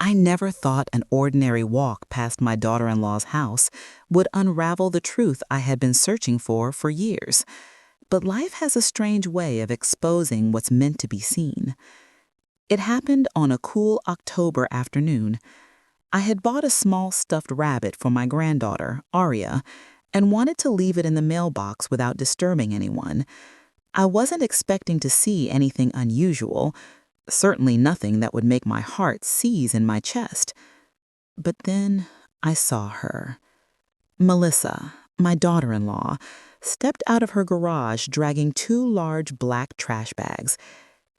I never thought an ordinary walk past my daughter-in-law's house would unravel the truth I had been searching for years. But life has a strange way of exposing what's meant to be seen. It happened on a cool October afternoon. I had bought a small stuffed rabbit for my granddaughter, Aria, and wanted to leave it in the mailbox without disturbing anyone. I wasn't expecting to see anything unusual, certainly nothing that would make my heart seize in my chest. But then I saw her. Melissa, my daughter-in-law, stepped out of her garage dragging 2 large black trash bags.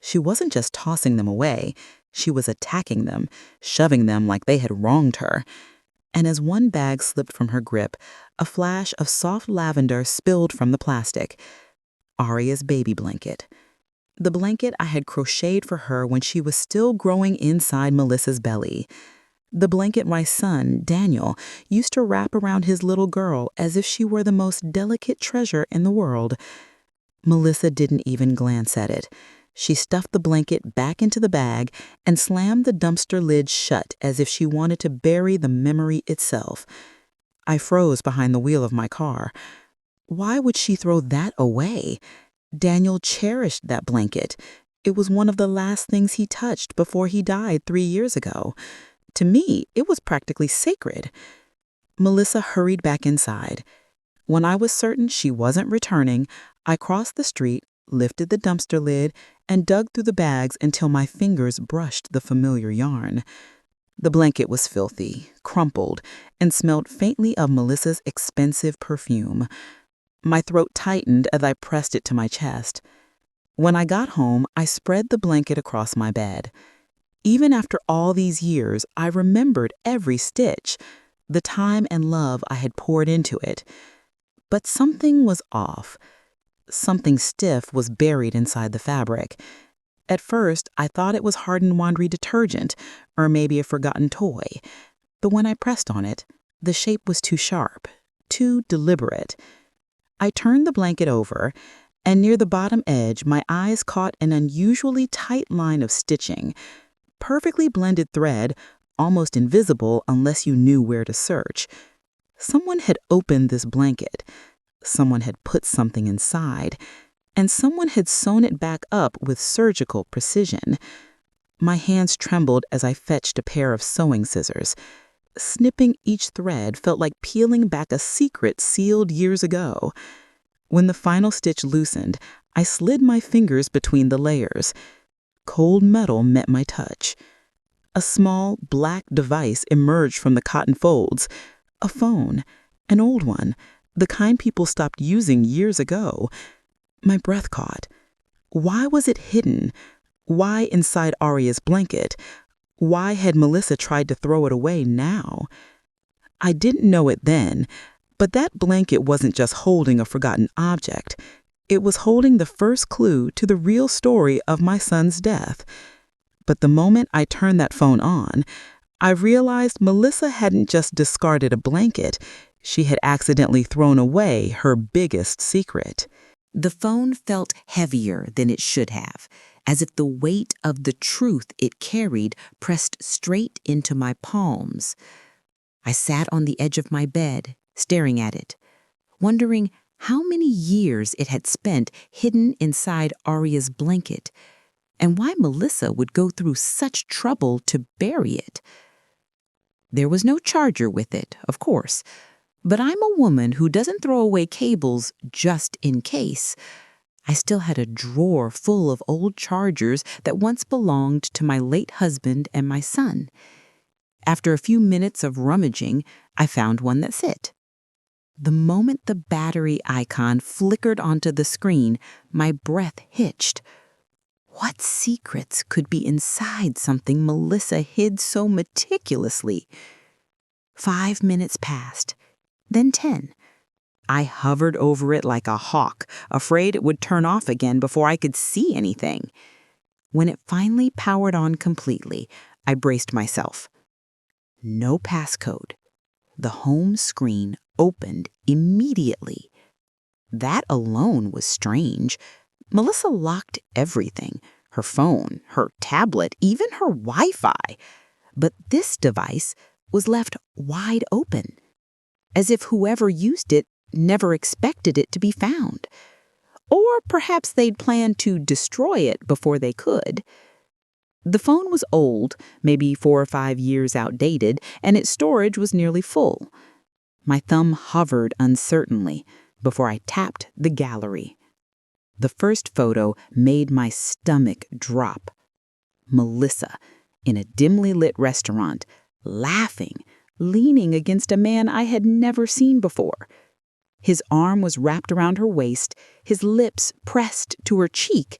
She wasn't just tossing them away, she was attacking them, shoving them like they had wronged her. And as one bag slipped from her grip, a flash of soft lavender spilled from the plastic. Aria's baby blanket. The blanket I had crocheted for her when she was still growing inside Melissa's belly. The blanket my son, Daniel, used to wrap around his little girl as if she were the most delicate treasure in the world. Melissa didn't even glance at it. She stuffed the blanket back into the bag and slammed the dumpster lid shut as if she wanted to bury the memory itself. I froze behind the wheel of my car. Why would she throw that away? Daniel cherished that blanket. It was one of the last things he touched before he died 3 years ago. To me, it was practically sacred. Melissa hurried back inside. When I was certain she wasn't returning, I crossed the street, lifted the dumpster lid, and dug through the bags until my fingers brushed the familiar yarn. The blanket was filthy, crumpled, and smelled faintly of Melissa's expensive perfume. My throat tightened as I pressed it to my chest. When I got home, I spread the blanket across my bed. Even after all these years, I remembered every stitch, the time and love I had poured into it. But something was off. Something stiff was buried inside the fabric. At first, I thought it was hardened laundry detergent, or maybe a forgotten toy. But when I pressed on it, the shape was too sharp, too deliberate. I turned the blanket over, and near the bottom edge, my eyes caught an unusually tight line of stitching. Perfectly blended thread, almost invisible unless you knew where to search. Someone had opened this blanket. Someone had put something inside. And someone had sewn it back up with surgical precision. My hands trembled as I fetched a pair of sewing scissors. Snipping each thread felt like peeling back a secret sealed years ago. When the final stitch loosened, I slid my fingers between the layers. Cold metal met my touch. A small, black device emerged from the cotton folds. A phone. An old one. The kind people stopped using years ago. My breath caught. Why was it hidden? Why inside Aria's blanket? Why had Melissa tried to throw it away now? I didn't know it then, but that blanket wasn't just holding a forgotten object. It was holding the first clue to the real story of my son's death. But the moment I turned that phone on, I realized Melissa hadn't just discarded a blanket. She had accidentally thrown away her biggest secret. The phone felt heavier than it should have, as if the weight of the truth it carried pressed straight into my palms. I sat on the edge of my bed, staring at it, wondering how many years it had spent hidden inside Aria's blanket, and why Melissa would go through such trouble to bury it. There was no charger with it, of course, but I'm a woman who doesn't throw away cables just in case. I still had a drawer full of old chargers that once belonged to my late husband and my son. After a few minutes of rummaging, I found one that fit. The moment the battery icon flickered onto the screen, my breath hitched. What secrets could be inside something Melissa hid so meticulously? 5 minutes passed, then 10. I hovered over it like a hawk, afraid it would turn off again before I could see anything. When it finally powered on completely, I braced myself. No passcode. The home screen opened immediately. That alone was strange. Melissa locked everything, her phone, her tablet, even her Wi-Fi. But this device was left wide open, as if whoever used it never expected it to be found. Or perhaps they'd planned to destroy it before they could. The phone was old, maybe 4 or 5 years outdated, and its storage was nearly full. My thumb hovered uncertainly before I tapped the gallery. The first photo made my stomach drop. Melissa, in a dimly lit restaurant, laughing, leaning against a man I had never seen before. His arm was wrapped around her waist, his lips pressed to her cheek.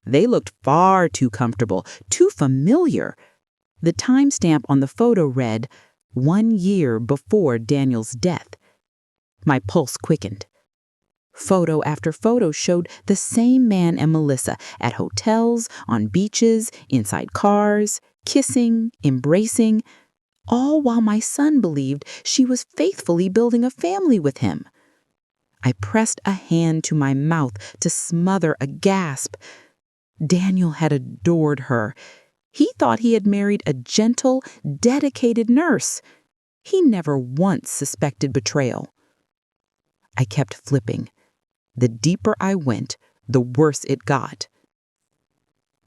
They looked far too comfortable, too familiar. The timestamp on the photo read, 1 year before Daniel's death. My pulse quickened. Photo after photo showed the same man and Melissa at hotels, on beaches, inside cars, kissing, embracing, all while my son believed she was faithfully building a family with him. I pressed a hand to my mouth to smother a gasp. Daniel had adored her. He thought he had married a gentle, dedicated nurse. He never once suspected betrayal. I kept flipping. The deeper I went, the worse it got.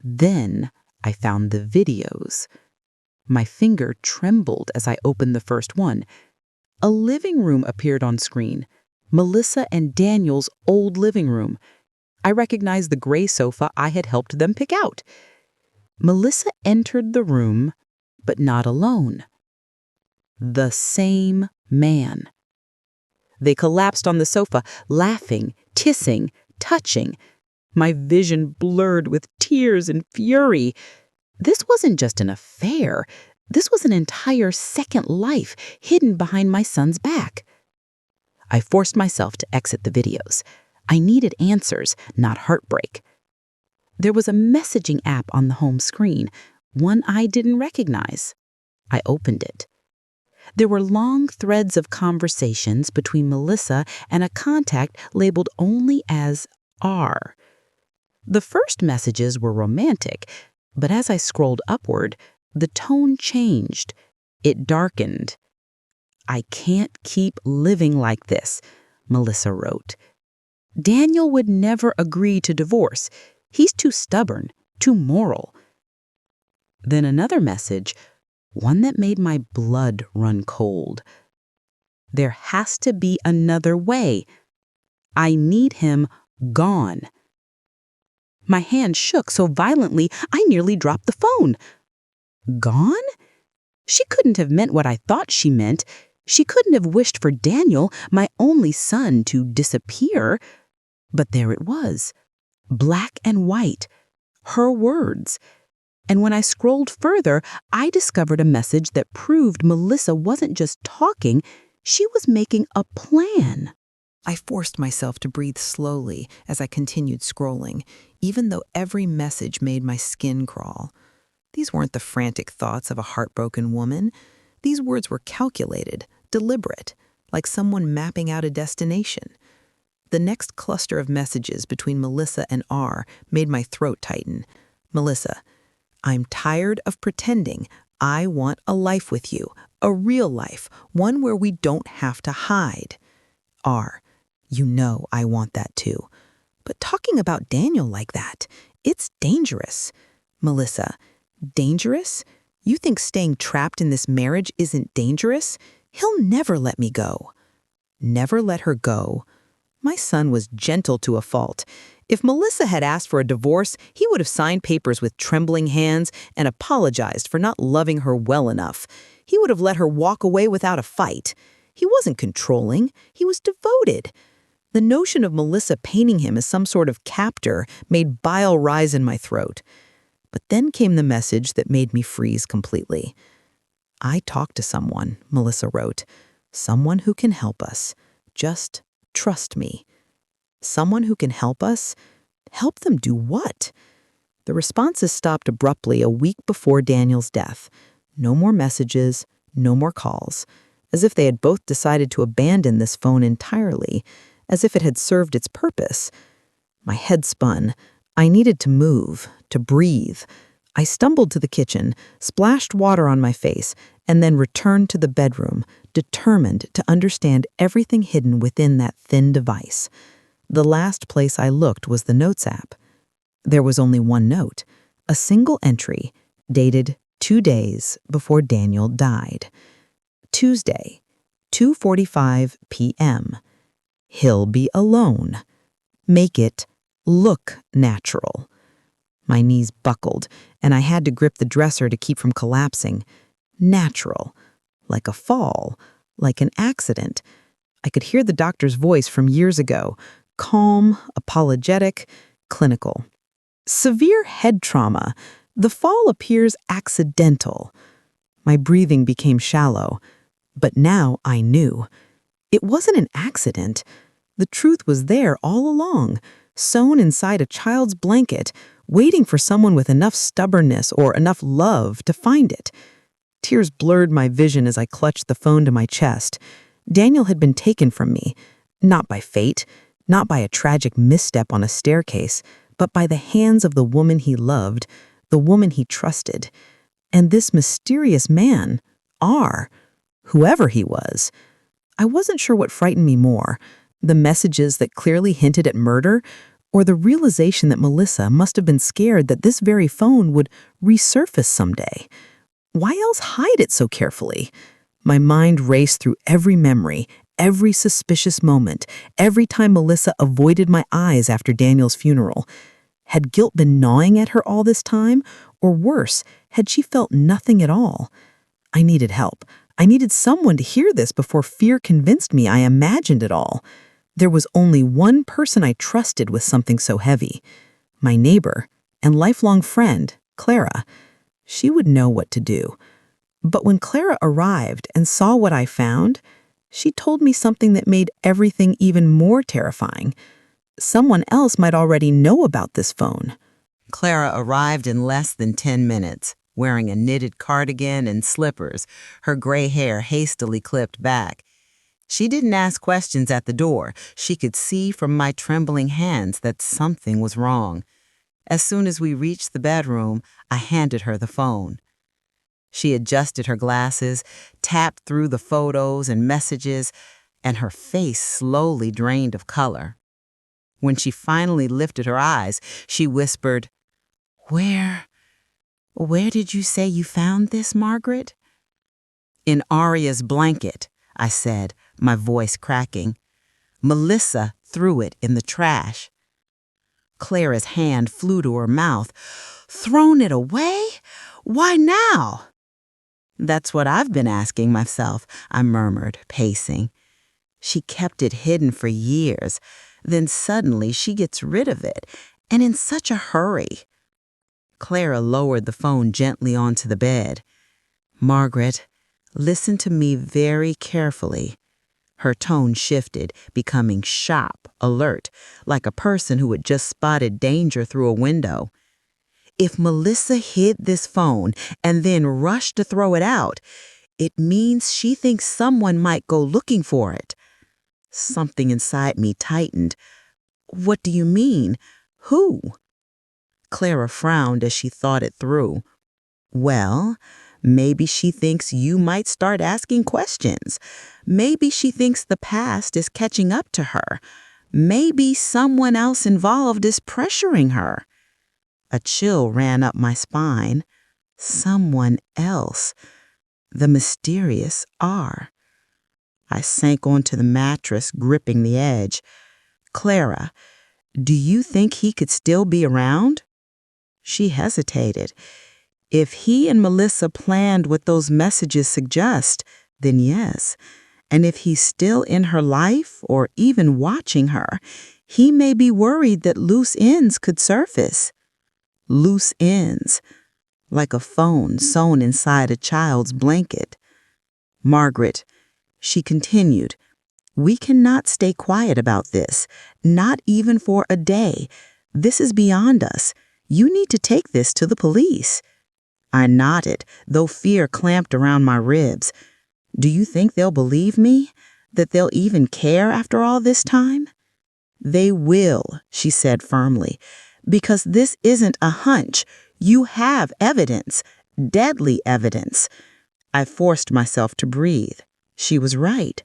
Then I found the videos. My finger trembled as I opened the first one. A living room appeared on screen. Melissa and Daniel's old living room. I recognized the gray sofa I had helped them pick out. Melissa entered the room, but not alone. The same man. They collapsed on the sofa, laughing, kissing, touching. My vision blurred with tears and fury. This wasn't just an affair. This was an entire second life hidden behind my son's back. I forced myself to exit the videos. I needed answers, not heartbreak. There was a messaging app on the home screen, one I didn't recognize. I opened it. There were long threads of conversations between Melissa and a contact labeled only as R. The first messages were romantic, but as I scrolled upward, the tone changed. It darkened. "I can't keep living like this," Melissa wrote. "Daniel would never agree to divorce. He's too stubborn, too moral." Then another message, one that made my blood run cold. "There has to be another way. I need him gone." My hand shook so violently I nearly dropped the phone. Gone? She couldn't have meant what I thought she meant. She couldn't have wished for Daniel, my only son, to disappear. But there it was, black and white, her words. And when I scrolled further, I discovered a message that proved Melissa wasn't just talking, she was making a plan. I forced myself to breathe slowly as I continued scrolling, even though every message made my skin crawl. These weren't the frantic thoughts of a heartbroken woman. These words were calculated, deliberate, like someone mapping out a destination. The next cluster of messages between Melissa and R made my throat tighten. Melissa, "I'm tired of pretending. I want a life with you, a real life, one where we don't have to hide." R, "You know I want that too. But talking about Daniel like that, it's dangerous." Melissa, "Dangerous? You think staying trapped in this marriage isn't dangerous? He'll never let me go." Never let her go? My son was gentle to a fault. If Melissa had asked for a divorce, he would have signed papers with trembling hands and apologized for not loving her well enough. He would have let her walk away without a fight. He wasn't controlling. He was devoted. The notion of Melissa painting him as some sort of captor made bile rise in my throat. But then came the message that made me freeze completely. "I talked to someone," Melissa wrote. "Someone who can help us. Just trust me." Someone who can help us? Help them do what? The responses stopped abruptly a week before Daniel's death. No more messages, no more calls. As if they had both decided to abandon this phone entirely, as if it had served its purpose. My head spun. I needed to move, to breathe. I stumbled to the kitchen, splashed water on my face, and then returned to the bedroom, determined to understand everything hidden within that thin device. The last place I looked was the Notes app. There was only one note, a single entry, dated 2 days before Daniel died. Tuesday, 2:45 p.m. He'll be alone. Make it look natural. My knees buckled, and I had to grip the dresser to keep from collapsing. Natural. Like a fall. Like an accident. I could hear the doctor's voice from years ago. Calm, apologetic, clinical. Severe head trauma. The fall appears accidental. My breathing became shallow. But now I knew. It wasn't an accident. The truth was there all along, sewn inside a child's blanket, waiting for someone with enough stubbornness or enough love to find it. Tears blurred my vision as I clutched the phone to my chest. Daniel had been taken from me, not by fate, not by a tragic misstep on a staircase, but by the hands of the woman he loved, the woman he trusted. And this mysterious man, R, whoever he was. I wasn't sure what frightened me more, the messages that clearly hinted at murder, or the realization that Melissa must have been scared that this very phone would resurface someday. Why else hide it so carefully? My mind raced through every memory, every suspicious moment, every time Melissa avoided my eyes after Daniel's funeral. Had guilt been gnawing at her all this time? Or worse, had she felt nothing at all? I needed help. I needed someone to hear this before fear convinced me I imagined it all. There was only one person I trusted with something so heavy. My neighbor and lifelong friend, Clara. She would know what to do. But when Clara arrived and saw what I found, she told me something that made everything even more terrifying. Someone else might already know about this phone. Clara arrived in less than 10 minutes, wearing a knitted cardigan and slippers, her gray hair hastily clipped back. She didn't ask questions at the door. She could see from my trembling hands that something was wrong. As soon as we reached the bedroom, I handed her the phone. She adjusted her glasses, tapped through the photos and messages, and her face slowly drained of color. When she finally lifted her eyes, she whispered, Where did you say you found this, Margaret?" "In Aria's blanket," I said, my voice cracking. "Melissa threw it in the trash." Clara's hand flew to her mouth. "Thrown it away? Why now?" "That's what I've been asking myself," I murmured, pacing. "She kept it hidden for years. Then suddenly she gets rid of it, and in such a hurry." Clara lowered the phone gently onto the bed. "Margaret, listen to me very carefully." Her tone shifted, becoming sharp, alert, like a person who had just spotted danger through a window. "If Melissa hid this phone and then rushed to throw it out, it means she thinks someone might go looking for it." Something inside me tightened. "What do you mean? Who?" Clara frowned as she thought it through. "Well, maybe she thinks you might start asking questions. Maybe she thinks the past is catching up to her. Maybe someone else involved is pressuring her." A chill ran up my spine. Someone else. The mysterious R. I sank onto the mattress, gripping the edge. "Clara, do you think he could still be around?" She hesitated. "If he and Melissa planned what those messages suggest, then yes. And if he's still in her life or even watching her, he may be worried that loose ends could surface." Loose ends, like a phone sewn inside a child's blanket. "Margaret," she continued, "we cannot stay quiet about this, not even for a day. This is beyond us. You need to take this to the police." I nodded, though fear clamped around my ribs. "Do you think they'll believe me? That they'll even care after all this time?" "They will," she said firmly, "because this isn't a hunch. You have evidence, deadly evidence. I forced myself to breathe. She was right.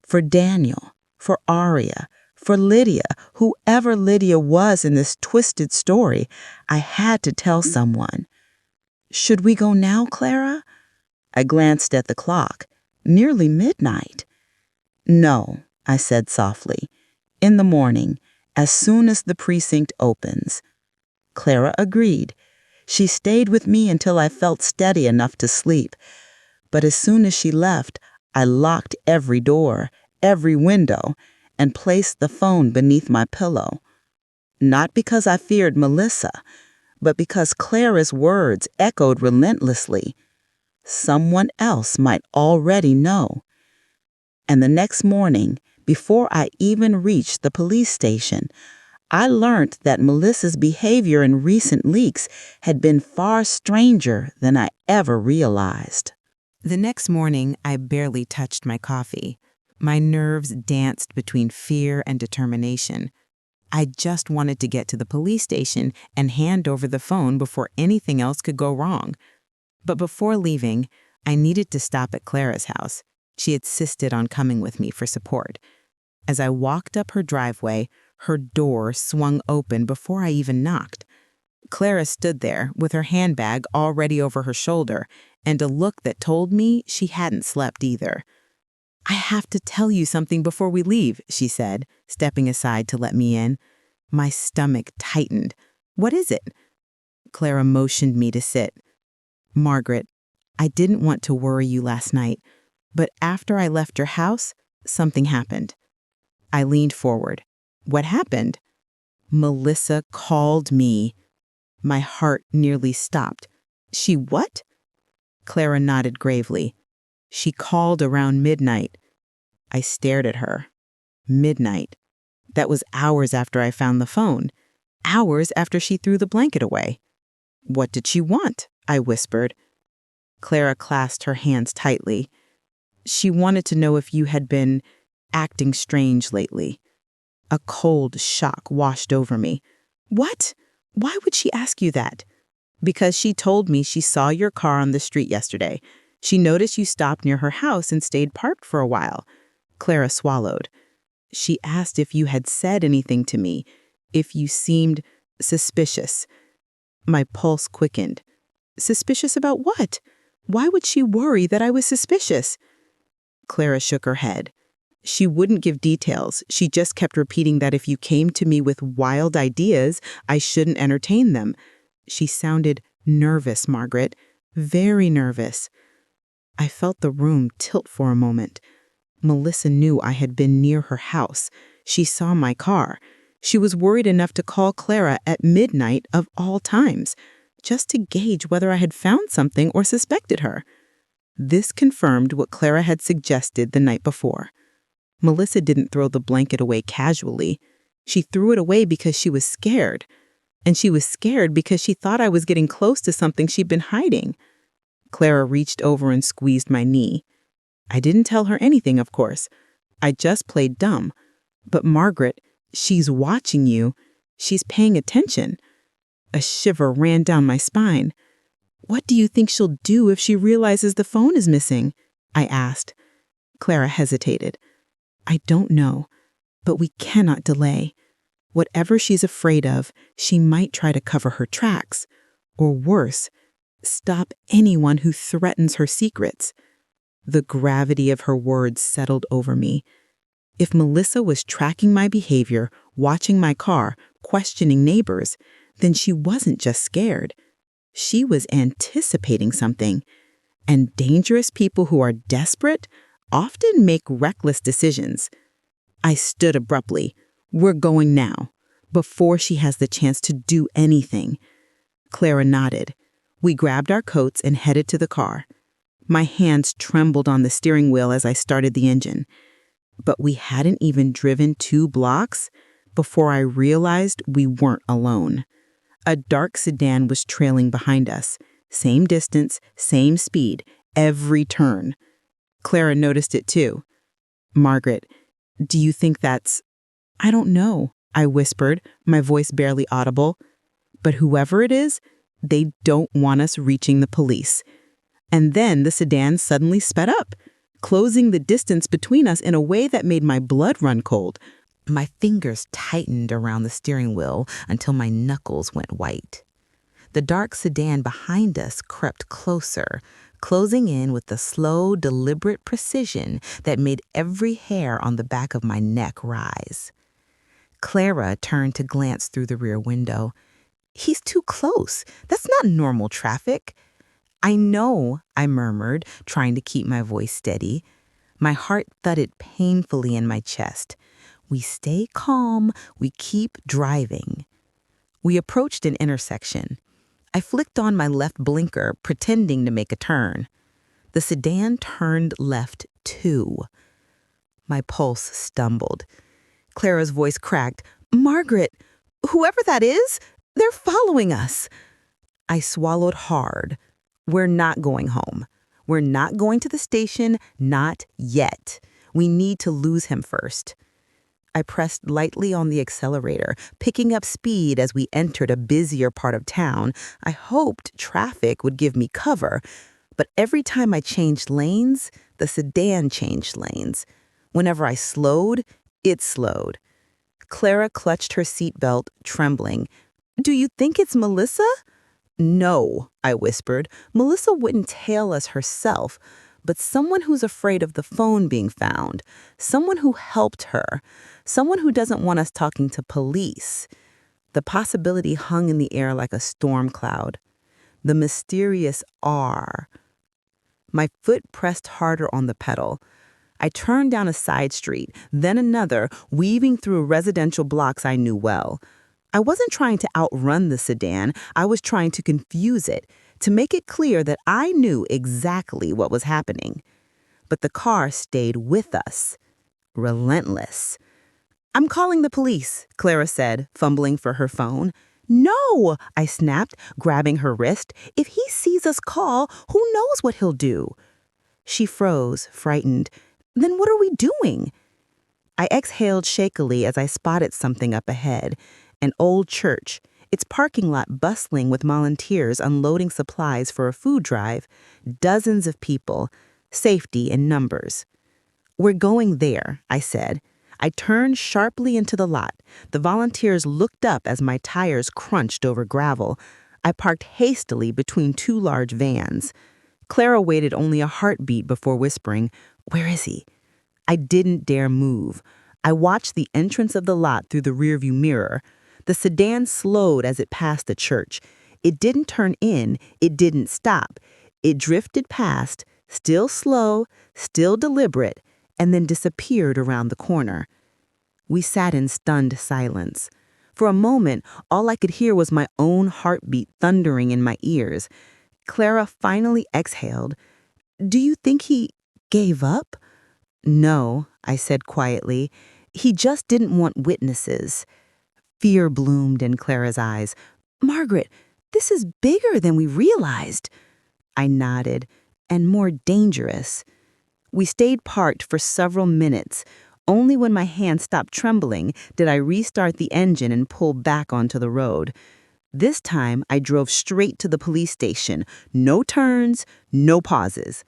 For Daniel, for Aria, for Lydia, whoever Lydia was in this twisted story, I had to tell someone. Should we go now, Clara? I glanced at the clock. Nearly midnight. No, I said softly. In the morning, as soon as the precinct opens. Clara agreed. She stayed with me until I felt steady enough to sleep. But as soon as she left, I locked every door, every window, and placed the phone beneath my pillow. Not because I feared Melissa, but because Clara's words echoed relentlessly. Someone else might already know. And the next morning, before I even reached the police station, I learned that Melissa's behavior in recent leaks had been far stranger than I ever realized. The next morning, I barely touched my coffee. My nerves danced between fear and determination. I just wanted to get to the police station and hand over the phone before anything else could go wrong. But before leaving, I needed to stop at Clara's house. She insisted on coming with me for support. As I walked up her driveway, her door swung open before I even knocked. Clara stood there with her handbag already over her shoulder and a look that told me she hadn't slept either. "I have to tell you something before we leave," she said, stepping aside to let me in. My stomach tightened. "What is it?" Clara motioned me to sit. "Margaret, I didn't want to worry you last night, but after I left your house, something happened." I leaned forward. "What happened?" "Melissa called me." My heart nearly stopped. "She what?" Clara nodded gravely. "She called around midnight." I stared at her. Midnight. That was hours after I found the phone. Hours after she threw the blanket away. "What did she want?" I whispered. Clara clasped her hands tightly. "She wanted to know if you had been acting strange lately." A cold shock washed over me. "What? Why would she ask you that?" "Because she told me she saw your car on the street yesterday. She noticed you stopped near her house and stayed parked for a while." Clara swallowed. "She asked if you had said anything to me, if you seemed suspicious." My pulse quickened. "Suspicious about what? Why would she worry that I was suspicious?" Clara shook her head. "She wouldn't give details. She just kept repeating that if you came to me with wild ideas, I shouldn't entertain them." She sounded nervous, Margaret. Very nervous. I felt the room tilt for a moment. Melissa knew I had been near her house. She saw my car. She was worried enough to call Clara at midnight of all times, just to gauge whether I had found something or suspected her. This confirmed what Clara had suggested the night before. Melissa didn't throw the blanket away casually. She threw it away because she was scared. And she was scared because she thought I was getting close to something she'd been hiding. Clara reached over and squeezed my knee. I didn't tell her anything, of course. I just played dumb. "But Margaret, she's watching you. She's paying attention." A shiver ran down my spine. "What do you think she'll do if she realizes the phone is missing?" I asked. Clara hesitated. "I don't know, but we cannot delay. Whatever she's afraid of, she might try to cover her tracks. Or worse, stop anyone who threatens her secrets." The gravity of her words settled over me. If Melissa was tracking my behavior, watching my car, questioning neighbors, then she wasn't just scared. She was anticipating something. And dangerous people who are desperate often make reckless decisions. I stood abruptly. "We're going now," before she has the chance to do anything. Clara nodded. We grabbed our coats and headed to the car. My hands trembled on the steering wheel as I started the engine. But we hadn't even driven 2 blocks before I realized we weren't alone. A dark sedan was trailing behind us. Same distance, same speed, every turn. Clara noticed it too. "Margaret, do you think that's—" "I don't know," I whispered, my voice barely audible. "But whoever it is, They don't want us reaching the police. And then the sedan suddenly sped up, closing the distance between us in a way that made my blood run cold. My fingers tightened around the steering wheel until my knuckles went white. The dark sedan behind us crept closer, closing in with the slow, deliberate precision that made every hair on the back of my neck rise. Clara turned to glance through the rear window. "He's too close. That's not normal traffic." "I know," I murmured, trying to keep my voice steady. My heart thudded painfully in my chest. We stay calm, we keep driving. We approached an intersection. I flicked on my left blinker, pretending to make a turn. The sedan turned left too. My pulse stumbled. Clara's voice cracked. "Margaret, whoever that is, they're following us." I swallowed hard. We're not going home. We're not going to the station, not yet. We need to lose him first. I pressed lightly on the accelerator, picking up speed as we entered a busier part of town. I hoped traffic would give me cover, but every time I changed lanes, the sedan changed lanes. Whenever I slowed, it slowed. Clara clutched her seatbelt, trembling. "Do you think it's Melissa?" "No," I whispered. "Melissa wouldn't tail us herself, but someone who's afraid of the phone being found, someone who helped her, someone who doesn't want us talking to police." The possibility hung in the air like a storm cloud. The mysterious R. My foot pressed harder on the pedal. I turned down a side street, then another, weaving through residential blocks I knew well. I wasn't trying to outrun the sedan, I was trying to confuse it, to make it clear that I knew exactly what was happening. But the car stayed with us, relentless. "I'm calling the police," Clara said, fumbling for her phone. "No," I snapped, grabbing her wrist. "If he sees us call, who knows what he'll do?" She froze, frightened. "Then what are we doing?" I exhaled shakily as I spotted something up ahead. An old church, its parking lot bustling with volunteers unloading supplies for a food drive, dozens of people, safety in numbers. "We're going there," I said. I turned sharply into the lot. The volunteers looked up as my tires crunched over gravel. I parked hastily between two large vans. Clara waited only a heartbeat before whispering, "Where is he?" I didn't dare move. I watched the entrance of the lot through the rearview mirror. The sedan slowed as it passed the church. It didn't turn in, it didn't stop. It drifted past, still slow, still deliberate, and then disappeared around the corner. We sat in stunned silence. For a moment, all I could hear was my own heartbeat thundering in my ears. Clara finally exhaled. "Do you think he gave up?" "No," I said quietly. "He just didn't want witnesses." Fear bloomed in Clara's eyes. "Margaret, this is bigger than we realized." I nodded. "And more dangerous." We stayed parked for several minutes. Only when my hand stopped trembling did I restart the engine and pull back onto the road. This time, I drove straight to the police station. No turns, no pauses.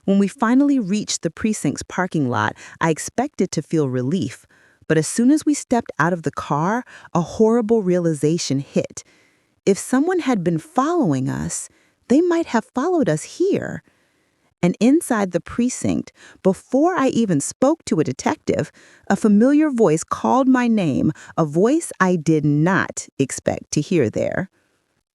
When we finally reached the precinct's parking lot, I expected to feel relief. But as soon as we stepped out of the car, a horrible realization hit. If someone had been following us, they might have followed us here. And inside the precinct, before I even spoke to a detective, a familiar voice called my name, a voice I did not expect to hear there.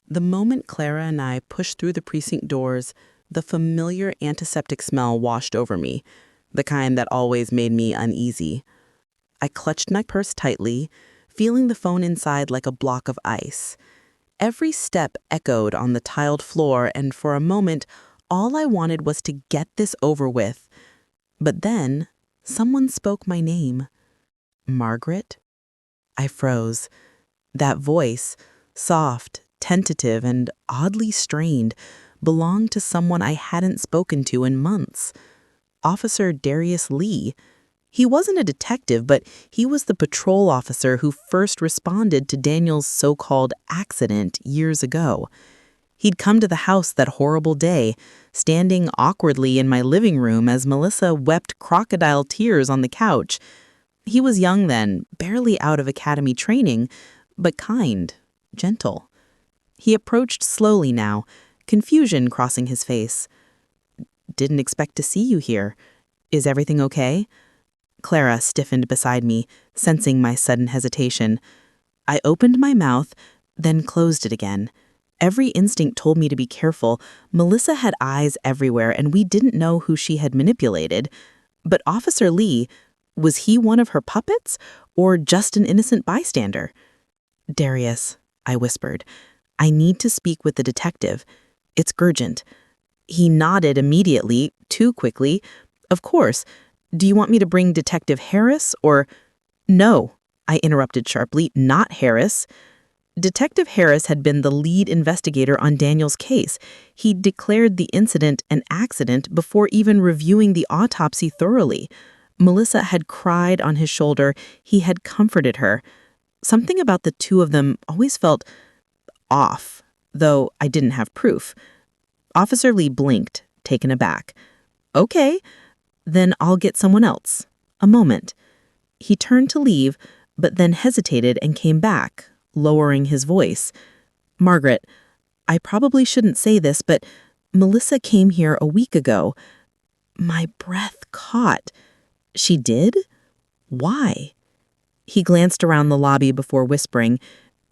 The moment Clara and I pushed through the precinct doors, the familiar antiseptic smell washed over me, the kind that always made me uneasy. I clutched my purse tightly, feeling the phone inside like a block of ice. Every step echoed on the tiled floor, and for a moment, all I wanted was to get this over with. But then, someone spoke my name. "Margaret?" I froze. That voice, soft, tentative, and oddly strained, belonged to someone I hadn't spoken to in months. Officer Darius Lee. He wasn't a detective, but he was the patrol officer who first responded to Daniel's so-called accident years ago. He'd come to the house that horrible day, standing awkwardly in my living room as Melissa wept crocodile tears on the couch. He was young then, barely out of academy training, but kind, gentle. He approached slowly now, confusion crossing his face. "Didn't expect to see you here. Is everything okay?" Clara stiffened beside me, sensing my sudden hesitation. I opened my mouth, then closed it again. Every instinct told me to be careful. Melissa had eyes everywhere, and we didn't know who she had manipulated. But Officer Lee, was he one of her puppets, or just an innocent bystander? "Darius," I whispered, "I need to speak with the detective. It's urgent." He nodded immediately, too quickly. "Of course. Do you want me to bring Detective Harris, or—" "No," I interrupted sharply, "not Harris." Detective Harris had been the lead investigator on Daniel's case. He'd declared the incident an accident before even reviewing the autopsy thoroughly. Melissa had cried on his shoulder. He had comforted her. Something about the two of them always felt off, though I didn't have proof. Officer Lee blinked, taken aback. "Okay, then I'll get someone else. A moment." He turned to leave, but then hesitated and came back, lowering his voice. "Margaret, I probably shouldn't say this, but Melissa came here a week ago." My breath caught. "She did? Why?" He glanced around the lobby before whispering.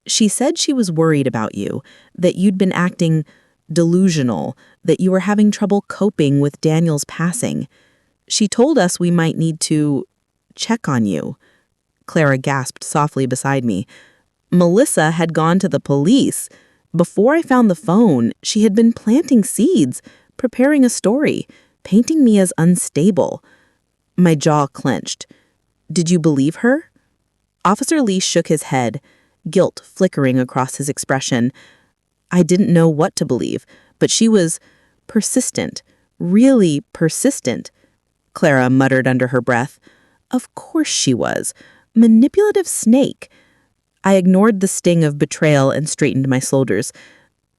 "She said she was worried about you, that you'd been acting delusional, that you were having trouble coping with Daniel's passing. She told us we might need to check on you." Clara gasped softly beside me. Melissa had gone to the police. Before I found the phone, she had been planting seeds, preparing a story, painting me as unstable. My jaw clenched. "Did you believe her?" Officer Lee shook his head, guilt flickering across his expression. "I didn't know what to believe, but she was persistent, really persistent." Clara muttered under her breath. "Of course she was. Manipulative snake." I ignored the sting of betrayal and straightened my shoulders.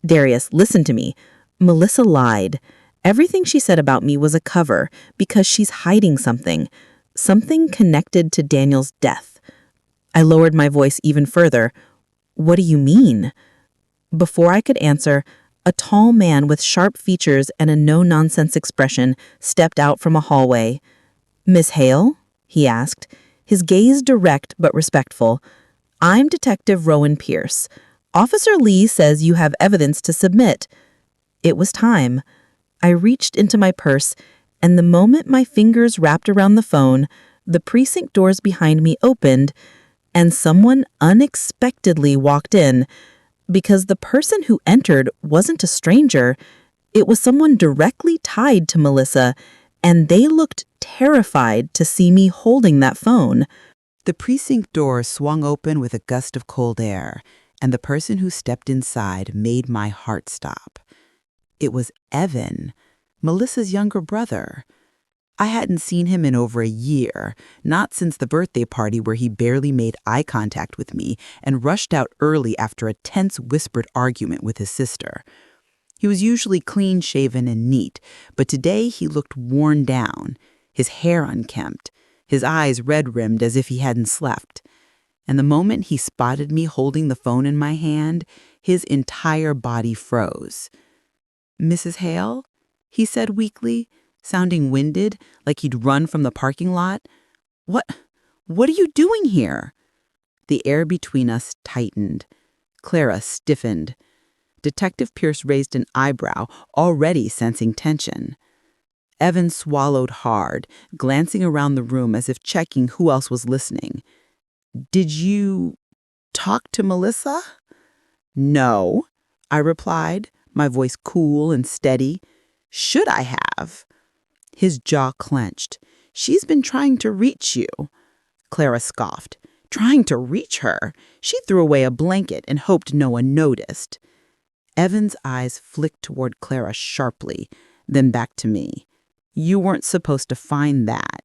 "Darius, listen to me. Melissa lied. Everything she said about me was a cover because she's hiding something connected to Daniel's death." I lowered my voice even further. "What do you mean?" Before I could answer, a tall man with sharp features and a no-nonsense expression stepped out from a hallway. "Miss Hale?" he asked, his gaze direct but respectful. "I'm Detective Rowan Pierce. Officer Lee says you have evidence to submit." It was time. I reached into my purse, and the moment my fingers wrapped around the phone, the precinct doors behind me opened, and someone unexpectedly walked in. Because the person who entered wasn't a stranger, it was someone directly tied to Melissa, and they looked terrified to see me holding that phone. The precinct door swung open with a gust of cold air, and the person who stepped inside made my heart stop. It was Evan, Melissa's younger brother. I hadn't seen him in over a year, not since the birthday party where he barely made eye contact with me and rushed out early after a tense whispered argument with his sister. He was usually clean-shaven and neat, but today he looked worn down, his hair unkempt, his eyes red-rimmed as if he hadn't slept. And the moment he spotted me holding the phone in my hand, his entire body froze. "Mrs. Hale?" he said weakly, sounding winded, like he'd run from the parking lot. What are you doing here?" The air between us tightened. Clara stiffened. Detective Pierce raised an eyebrow, already sensing tension. Evan swallowed hard, glancing around the room as if checking who else was listening. "Did you talk to Melissa?" "No," I replied, my voice cool and steady. "Should I have?" His jaw clenched. "She's been trying to reach you." Clara scoffed. "Trying to reach her?" She threw away a blanket and hoped no one noticed. Evan's eyes flicked toward Clara sharply, then back to me. "You weren't supposed to find that."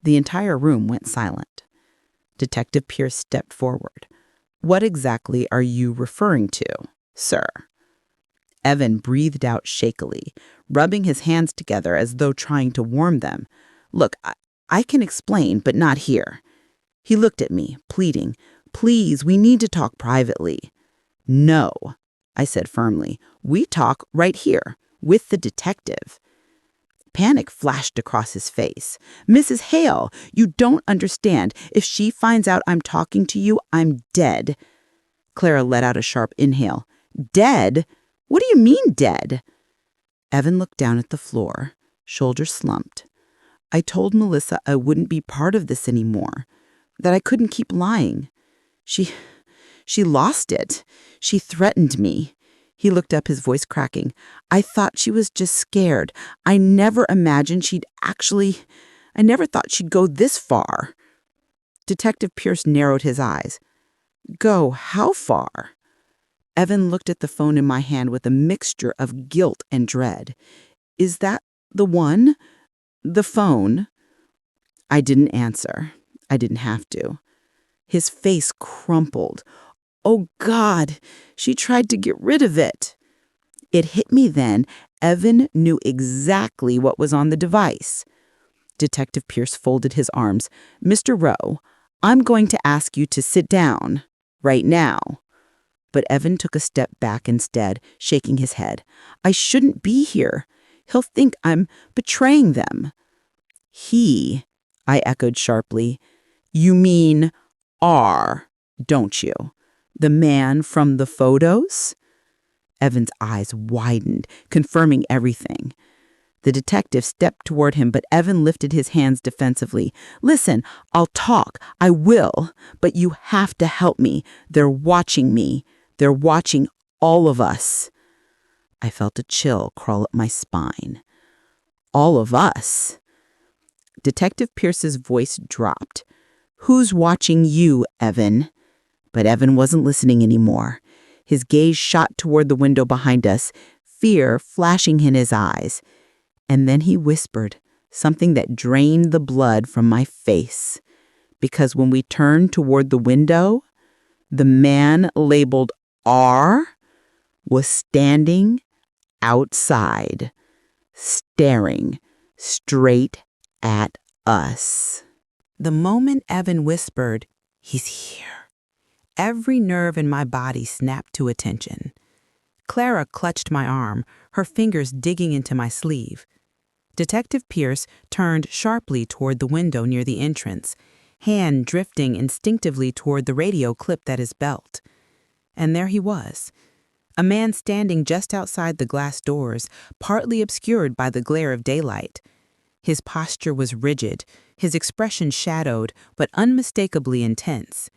The entire room went silent. Detective Pierce stepped forward. "What exactly are you referring to, sir?" Evan breathed out shakily, rubbing his hands together as though trying to warm them. Look, I can explain, but not here. He looked at me, pleading, Please, we need to talk privately. No, I said firmly. We talk right here, with the detective. Panic flashed across his face. Mrs. Hale, you don't understand. If she finds out I'm talking to you, I'm dead. Clara let out a sharp inhale. Dead? What do you mean dead? Evan looked down at the floor, shoulders slumped. I told Melissa I wouldn't be part of this anymore, that I couldn't keep lying. She lost it. She threatened me. He looked up, his voice cracking. I thought she was just scared. I never thought she'd go this far. Detective Pierce narrowed his eyes. Go how far? Evan looked at the phone in my hand with a mixture of guilt and dread. Is that the one? The phone? I didn't answer. I didn't have to. His face crumpled. Oh, God, she tried to get rid of it. It hit me then. Evan knew exactly what was on the device. Detective Pierce folded his arms. Mr. Rowe, I'm going to ask you to sit down right now. But Evan took a step back instead, shaking his head. I shouldn't be here. He'll think I'm betraying them. He, I echoed sharply. You mean R, don't you? The man from the photos? Evan's eyes widened, confirming everything. The detective stepped toward him, but Evan lifted his hands defensively. Listen, I'll talk. I will. But you have to help me. They're watching me. They're watching all of us. I felt a chill crawl up my spine. All of us? Detective Pierce's voice dropped. Who's watching you, Evan? But Evan wasn't listening anymore. His gaze shot toward the window behind us, fear flashing in his eyes. And then he whispered, something that drained the blood from my face. Because when we turned toward the window, the man labeled R was standing outside, staring straight at us. The moment Evan whispered, "He's here," every nerve in my body snapped to attention. Clara clutched my arm, her fingers digging into my sleeve. Detective Pierce turned sharply toward the window near the entrance, hand drifting instinctively toward the radio clipped at his belt. And there he was, a man standing just outside the glass doors, partly obscured by the glare of daylight. His posture was rigid, his expression shadowed, but unmistakably intense.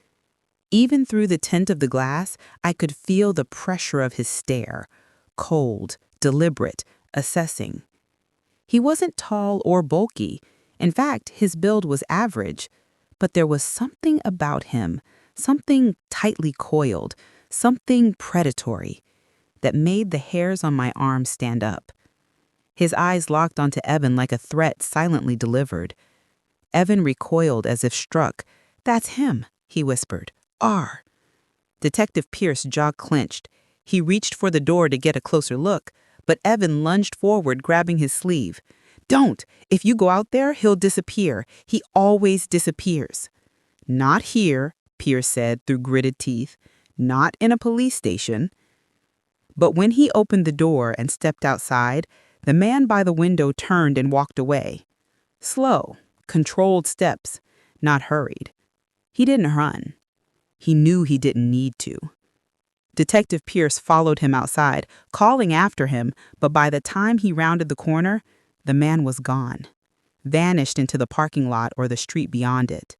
Even through the tint of the glass, I could feel the pressure of his stare, cold, deliberate, assessing. He wasn't tall or bulky. In fact, his build was average. But there was something about him, something tightly coiled, something predatory, that made the hairs on my arm stand up. His eyes locked onto Evan like a threat silently delivered. Evan recoiled as if struck. "That's him," he whispered. "R." Detective Pierce's jaw clenched. He reached for the door to get a closer look, but Evan lunged forward, grabbing his sleeve. "Don't! If you go out there, he'll disappear. He always disappears." "Not here," Pierce said through gritted teeth. "Not in a police station." But when he opened the door and stepped outside, the man by the window turned and walked away. Slow, controlled steps, not hurried. He didn't run. He knew he didn't need to. Detective Pierce followed him outside, calling after him, but by the time he rounded the corner, the man was gone, vanished into the parking lot or the street beyond it.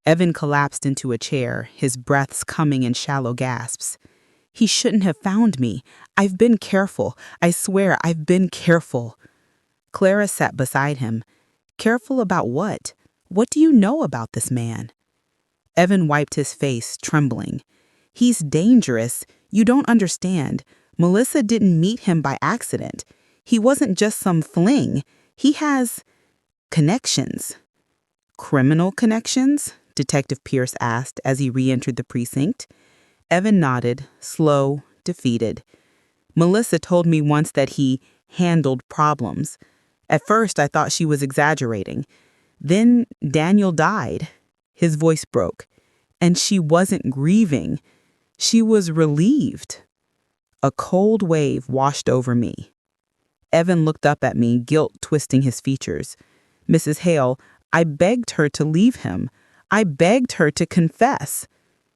Evan collapsed into a chair, his breaths coming in shallow gasps. "He shouldn't have found me. I've been careful. I swear I've been careful." Clara sat beside him. "Careful about what? What do you know about this man?" Evan wiped his face, trembling. "He's dangerous. You don't understand. Melissa didn't meet him by accident. He wasn't just some fling. He has connections." "Criminal connections?" Detective Pierce asked as he re-entered the precinct. Evan nodded, slow, defeated. Melissa told me once that he handled problems. At first, I thought she was exaggerating. Then Daniel died. His voice broke. And she wasn't grieving. She was relieved. A cold wave washed over me. Evan looked up at me, guilt twisting his features. Mrs. Hale, I begged her to leave him. I begged her to confess.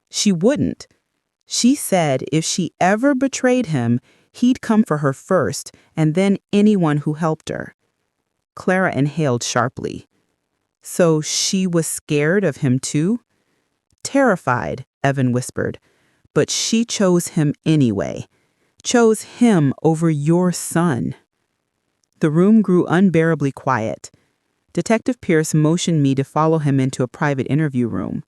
She wouldn't. She said if she ever betrayed him, he'd come for her first, and then anyone who helped her. Clara inhaled sharply. So she was scared of him too? Terrified, Evan whispered. But she chose him anyway. Chose him over your son. The room grew unbearably quiet. Detective Pierce motioned me to follow him into a private interview room.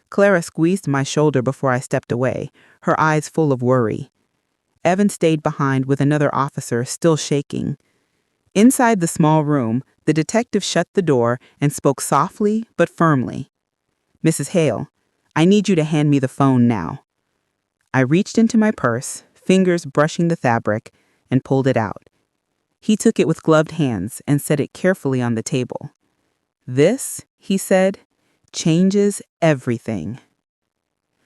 Clara squeezed my shoulder before I stepped away, her eyes full of worry. Evan stayed behind with another officer, still shaking. Inside the small room, the detective shut the door and spoke softly but firmly. Mrs. Hale, I need you to hand me the phone now. I reached into my purse, fingers brushing the fabric, and pulled it out. He took it with gloved hands and set it carefully on the table. This, he said, changes everything.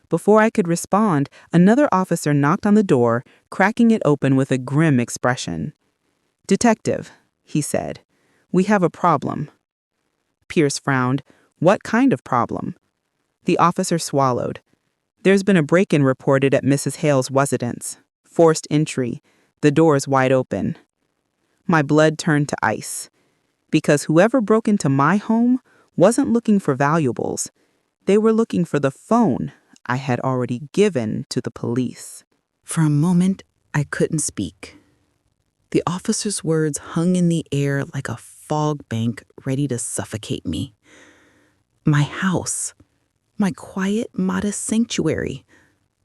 Before I could respond, another officer knocked on the door, cracking it open with a grim expression. Detective, he said, we have a problem. Pierce frowned. What kind of problem? The officer swallowed. There's been a break-in reported at Mrs. Hale's residence. Forced entry. The door's wide open. My blood turned to ice. Because whoever broke into my home wasn't looking for valuables. They were looking for the phone I had already given to the police. For a moment, I couldn't speak. The officer's words hung in the air like a fog bank ready to suffocate me. My house, my quiet, modest sanctuary,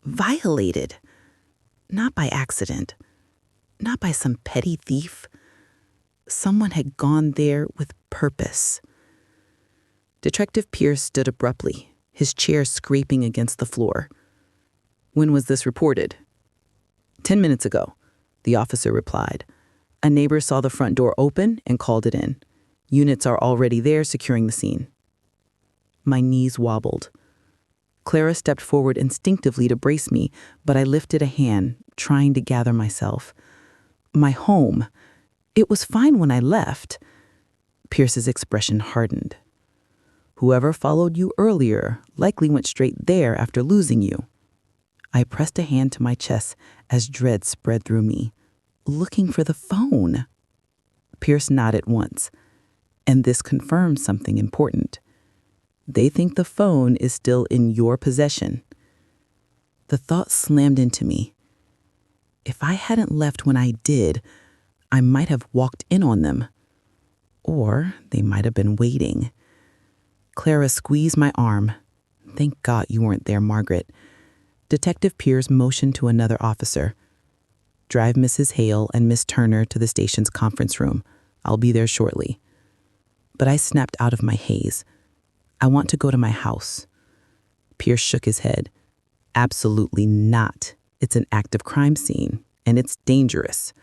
violated. Not by accident, not by some petty thief. Someone had gone there with purpose. Detective Pierce stood abruptly, his chair scraping against the floor. When was this reported? 10 minutes ago, the officer replied. A neighbor saw the front door open and called it in. Units are already there securing the scene. My knees wobbled. Clara stepped forward instinctively to brace me, but I lifted a hand, trying to gather myself. My home. It was fine when I left. Pierce's expression hardened. Whoever followed you earlier likely went straight there after losing you. I pressed a hand to my chest as dread spread through me. Looking for the phone. Pierce nodded once, and this confirmed something important. They think the phone is still in your possession. The thought slammed into me. If I hadn't left when I did, I might have walked in on them. Or they might have been waiting. Clara squeezed my arm. Thank God you weren't there, Margaret. Detective Pierce motioned to another officer. Drive Mrs. Hale and Miss Turner to the station's conference room. I'll be there shortly. But I snapped out of my haze. I want to go to my house. Pierce shook his head. Absolutely not. It's an active crime scene, and it's dangerous.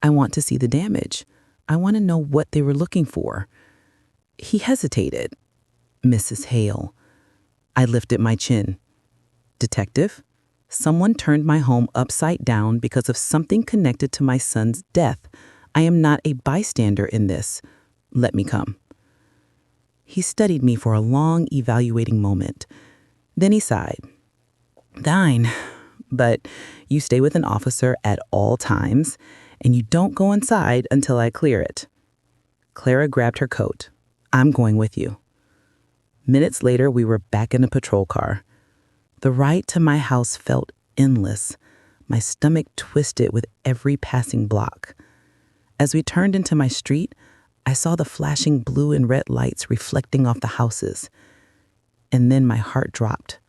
I want to see the damage. I want to know what they were looking for. He hesitated. Mrs. Hale. I lifted my chin. Detective, someone turned my home upside down because of something connected to my son's death. I am not a bystander in this. Let me come. He studied me for a long, evaluating moment. Then he sighed. Fine, but you stay with an officer at all times, and you don't go inside until I clear it. Clara grabbed her coat. I'm going with you. Minutes later, we were back in a patrol car. The ride to my house felt endless. My stomach twisted with every passing block. As we turned into my street, I saw the flashing blue and red lights reflecting off the houses. And then my heart dropped.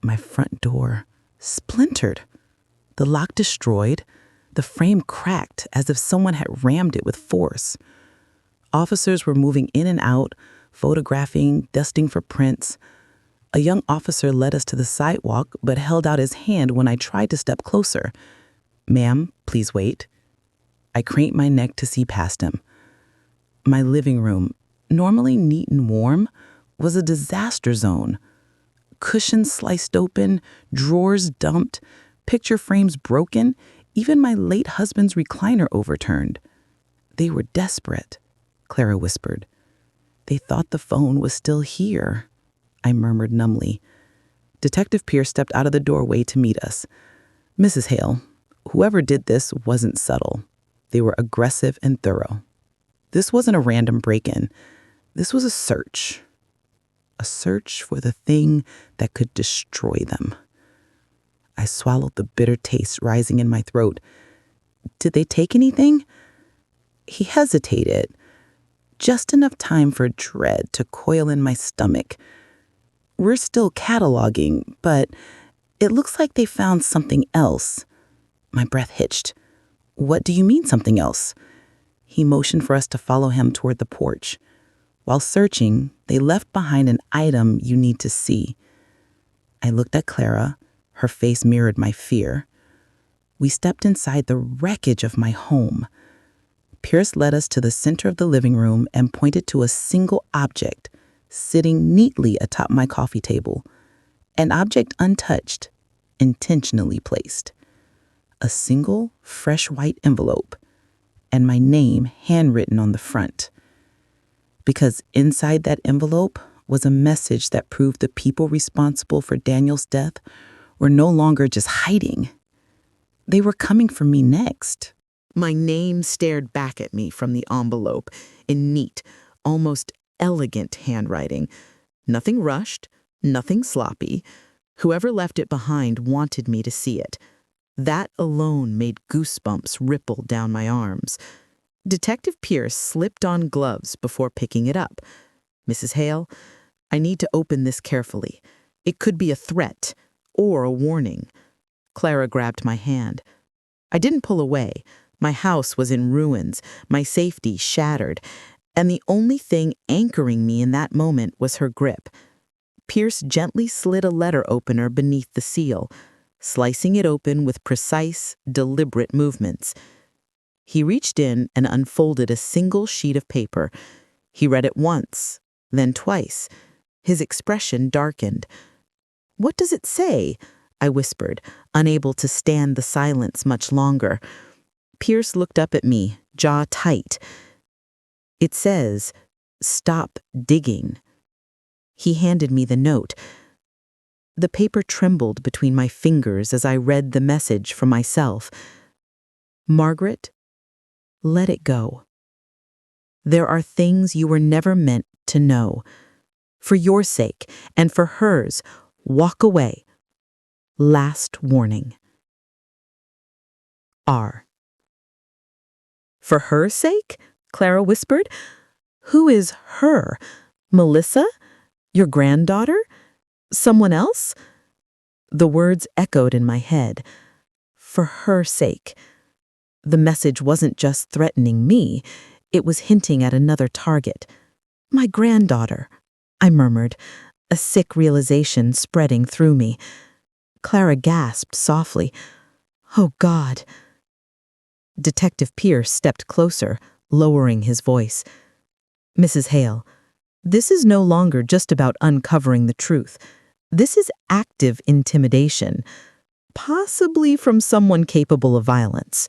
My front door splintered. The lock destroyed. The frame cracked as if someone had rammed it with force. Officers were moving in and out, photographing, dusting for prints. A young officer led us to the sidewalk but held out his hand when I tried to step closer. "Ma'am, please wait." I craned my neck to see past him. My living room, normally neat and warm, was a disaster zone. Cushions sliced open, drawers dumped, picture frames broken, even my late husband's recliner overturned. "They were desperate," Clara whispered. "They thought the phone was still here," I murmured numbly. Detective Pierce stepped out of the doorway to meet us. "Mrs. Hale, whoever did this wasn't subtle. They were aggressive and thorough. This wasn't a random break-in. This was a search. A search for the thing that could destroy them." I swallowed the bitter taste rising in my throat. "Did they take anything?" He hesitated. Just enough time for dread to coil in my stomach. "We're still cataloging, but it looks like they found something else." My breath hitched. "What do you mean, something else?" He motioned for us to follow him toward the porch. While searching, they left behind an item you need to see. I looked at Clara. Her face mirrored my fear. We stepped inside the wreckage of my home. Pierce led us to the center of the living room and pointed to a single object sitting neatly atop my coffee table. An object untouched, intentionally placed. A single, fresh white envelope, and my name handwritten on the front. Because inside that envelope was a message that proved the people responsible for Daniel's death were no longer just hiding. They were coming for me next. My name stared back at me from the envelope in neat, almost elegant handwriting. Nothing rushed, nothing sloppy. Whoever left it behind wanted me to see it. That alone made goosebumps ripple down my arms. Detective Pierce slipped on gloves before picking it up. "Mrs. Hale, I need to open this carefully. It could be a threat or a warning." Clara grabbed my hand. I didn't pull away. My house was in ruins, my safety shattered, and the only thing anchoring me in that moment was her grip. Pierce gently slid a letter opener beneath the seal, slicing it open with precise, deliberate movements. He reached in and unfolded a single sheet of paper. He read it once, then twice. His expression darkened. "What does it say?" I whispered, unable to stand the silence much longer. Pierce looked up at me, jaw tight. "It says, 'Stop digging.'" He handed me the note. The paper trembled between my fingers as I read the message for myself. "Margaret, let it go. There are things you were never meant to know. For your sake and for hers, walk away. Last warning. R." "For her sake?" Clara whispered. "Who is her? Melissa? Your granddaughter? Someone else?" The words echoed in my head. For her sake. The message wasn't just threatening me, it was hinting at another target. "My granddaughter," I murmured, a sick realization spreading through me. Clara gasped softly. "Oh, God." Detective Pierce stepped closer, lowering his voice. "Mrs. Hale, this is no longer just about uncovering the truth. This is active intimidation, possibly from someone capable of violence."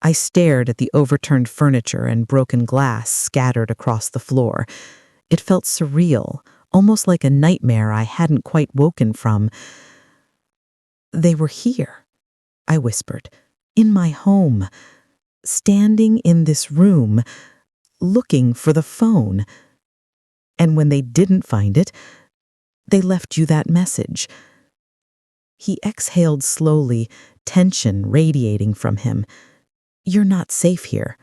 I stared at the overturned furniture and broken glass scattered across the floor. It felt surreal, almost like a nightmare I hadn't quite woken from. "They were here," I whispered, "in my home, standing in this room, looking for the phone. And when they didn't find it, they left you that message." He exhaled slowly, tension radiating from him. "You're not safe here.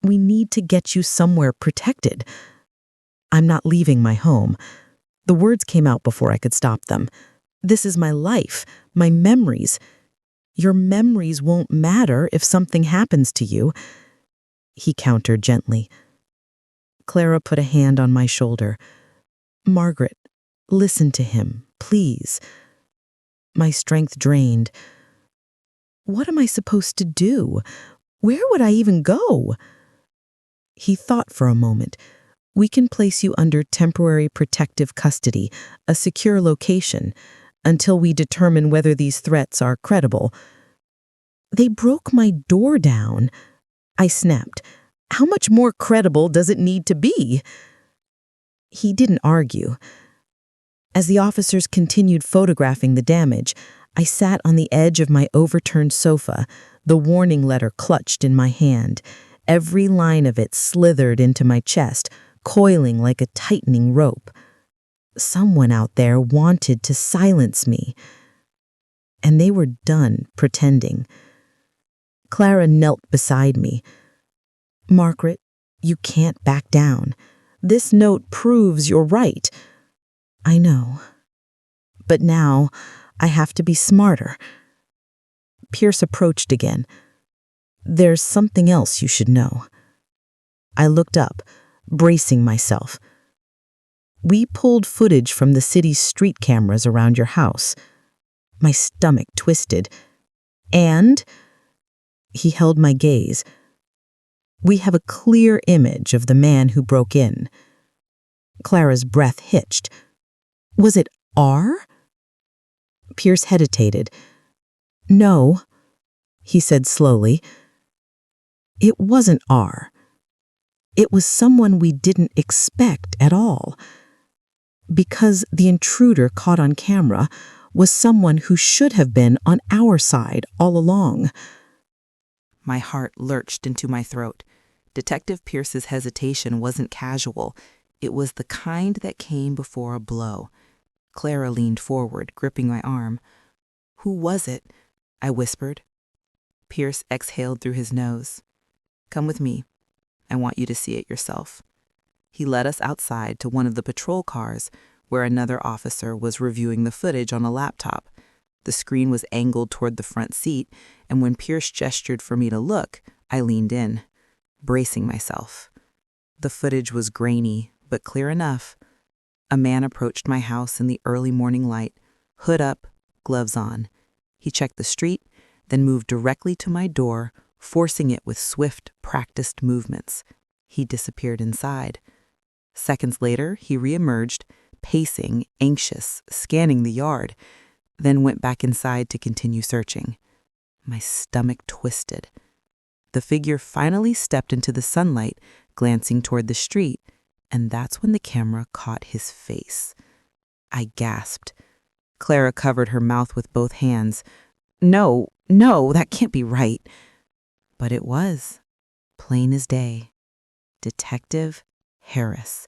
We need to get you somewhere protected." "I'm not leaving my home." The words came out before I could stop them. "This is my life, my memories. Your memories won't matter if something happens to you." He countered gently. Clara put a hand on my shoulder. "Margaret, listen to him, please." My strength drained. What am I supposed to do? Where would I even go? He thought for a moment. We can place you under temporary protective custody, a secure location, until we determine whether these threats are credible. They broke my door down. I snapped. How much more credible does it need to be? He didn't argue. As the officers continued photographing the damage, I sat on the edge of my overturned sofa, the warning letter clutched in my hand. Every line of it slithered into my chest, coiling like a tightening rope. Someone out there wanted to silence me. And they were done pretending. Clara knelt beside me. "Margaret, you can't back down. This note proves you're right." "I know. But now I have to be smarter." Pierce approached again. "There's something else you should know." I looked up, bracing myself. "We pulled footage from the city's street cameras around your house." My stomach twisted. "And?" He held my gaze. "We have a clear image of the man who broke in." Clara's breath hitched. "Was it R?" Pierce hesitated. "No," he said slowly. "It wasn't R. It was someone we didn't expect at all. Because the intruder caught on camera was someone who should have been on our side all along." My heart lurched into my throat. Detective Pierce's hesitation wasn't casual. It was the kind that came before a blow. Clara leaned forward, gripping my arm. "Who was it?" I whispered. Pierce exhaled through his nose. "Come with me. I want you to see it yourself." He led us outside to one of the patrol cars, where another officer was reviewing the footage on a laptop. The screen was angled toward the front seat, and when Pierce gestured for me to look, I leaned in, bracing myself. The footage was grainy, but clear enough. A man approached my house in the early morning light, hood up, gloves on. He checked the street, then moved directly to my door, forcing it with swift, practiced movements. He disappeared inside. Seconds later, he reemerged, pacing, anxious, scanning the yard, then went back inside to continue searching. My stomach twisted. The figure finally stepped into the sunlight, glancing toward the street, and that's when the camera caught his face. I gasped. Clara covered her mouth with both hands. No, that can't be right." But it was. Plain as day. Detective Harris,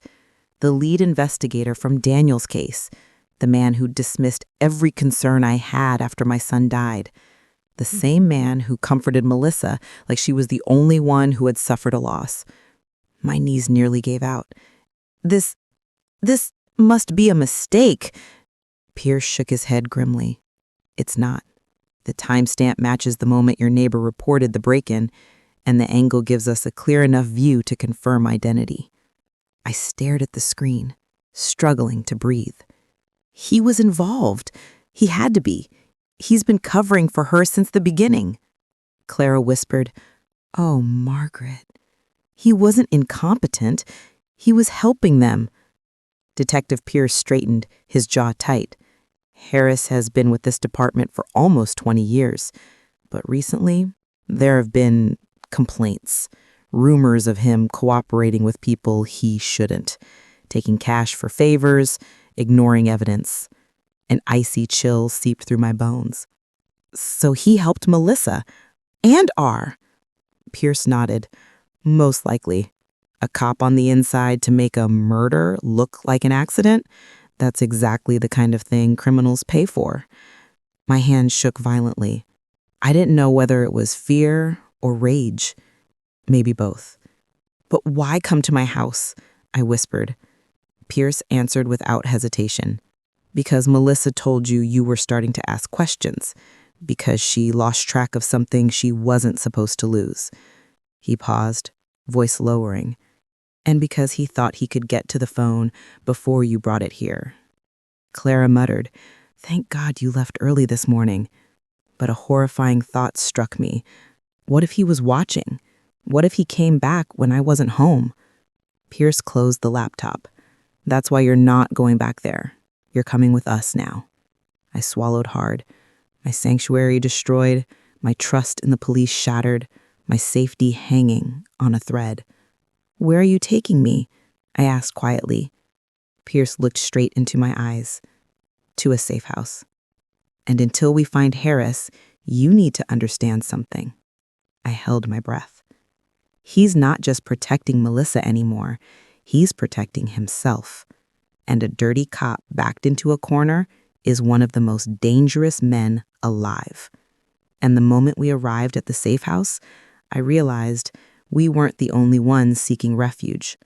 the lead investigator from Daniel's case, the man who dismissed every concern I had after my son died, the same man who comforted Melissa like she was the only one who had suffered a loss. My knees nearly gave out. This must be a mistake." Pierce shook his head grimly. "It's not. The timestamp matches the moment your neighbor reported the break-in, and the angle gives us a clear enough view to confirm identity." I stared at the screen, struggling to breathe. He was involved. He had to be. He's been covering for her since the beginning. Clara whispered, "Oh, Margaret." He wasn't incompetent. He was helping them. Detective Pierce straightened, his jaw tight. "Harris has been with this department for almost 20 years, but recently there have been complaints, rumors of him cooperating with people he shouldn't, taking cash for favors, ignoring evidence. An icy chill seeped through my bones. So he helped Melissa and R. Pierce nodded. "Most likely. A cop on the inside to make a murder look like an accident? That's exactly the kind of thing criminals pay for." My hand shook violently. I didn't know whether it was fear or rage. Maybe both. "But why come to my house?" I whispered. Pierce answered without hesitation. "Because Melissa told you you were starting to ask questions. Because she lost track of something she wasn't supposed to lose." He paused, voice lowering. "And because he thought he could get to the phone before you brought it here." Clara muttered, "Thank God you left early this morning." But a horrifying thought struck me. What if he was watching? What if he came back when I wasn't home? Pierce closed the laptop. That's why you're not going back there. You're coming with us now. I swallowed hard. My sanctuary destroyed, my trust in the police shattered, my safety hanging on a thread. Where are you taking me? I asked quietly. Pierce looked straight into my eyes. To a safe house. And until we find Harris, you need to understand something. I held my breath. He's not just protecting Melissa anymore. He's protecting himself. And a dirty cop backed into a corner is one of the most dangerous men alive. And the moment we arrived at the safe house, I realized we weren't the only ones seeking refuge.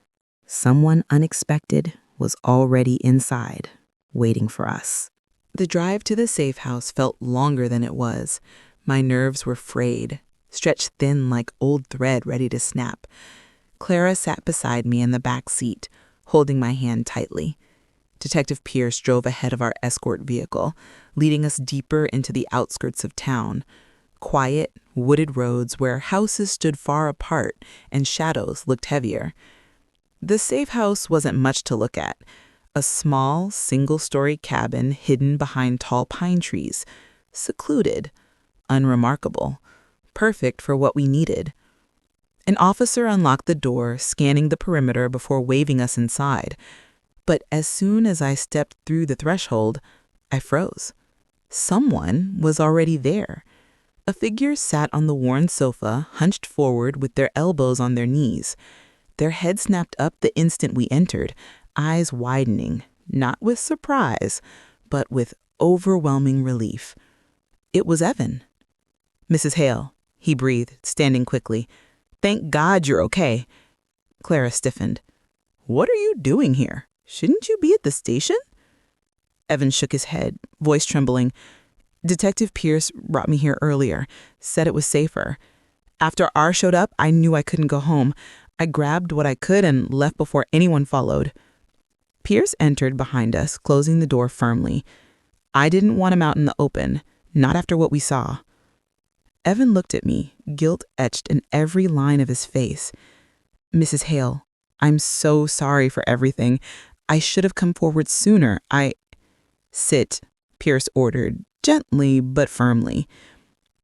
Someone unexpected was already inside, waiting for us. The drive to the safe house felt longer than it was. My nerves were frayed, stretched thin like old thread ready to snap. Clara sat beside me in the back seat, holding my hand tightly. Detective Pierce drove ahead of our escort vehicle, leading us deeper into the outskirts of town. Quiet, wooded roads where houses stood far apart and shadows looked heavier. The safe house wasn't much to look at. A small, single-story cabin hidden behind tall pine trees. Secluded. Unremarkable. Perfect for what we needed. An officer unlocked the door, scanning the perimeter before waving us inside. But as soon as I stepped through the threshold, I froze. Someone was already there. A figure sat on the worn sofa, hunched forward with their elbows on their knees. Their head snapped up the instant we entered, eyes widening, not with surprise, but with overwhelming relief. It was Evan. "Mrs. Hale," he breathed, standing quickly. "Thank God you're okay." Clara stiffened. "What are you doing here? Shouldn't you be at the station?" Evan shook his head, voice trembling. "Detective Pierce brought me here earlier, said it was safer. After R showed up, I knew I couldn't go home. I grabbed what I could and left before anyone followed." Pierce entered behind us, closing the door firmly. I didn't want him out in the open, not after what we saw. Evan looked at me, guilt etched in every line of his face. "Mrs. Hale, I'm so sorry for everything. I should have come forward sooner. Sit," Pierce ordered, gently but firmly.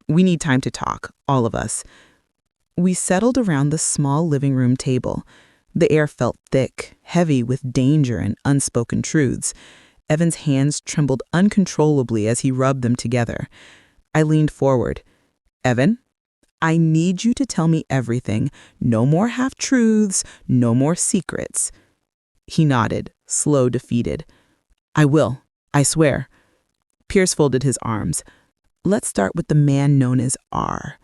"We need time to talk, all of us." We settled around the small living room table. The air felt thick, heavy with danger and unspoken truths. Evan's hands trembled uncontrollably as he rubbed them together. I leaned forward. "Evan, I need you to tell me everything. No more half-truths, no more secrets." He nodded, slow, defeated. "I will, I swear." Pierce folded his arms. "Let's start with the man known as R."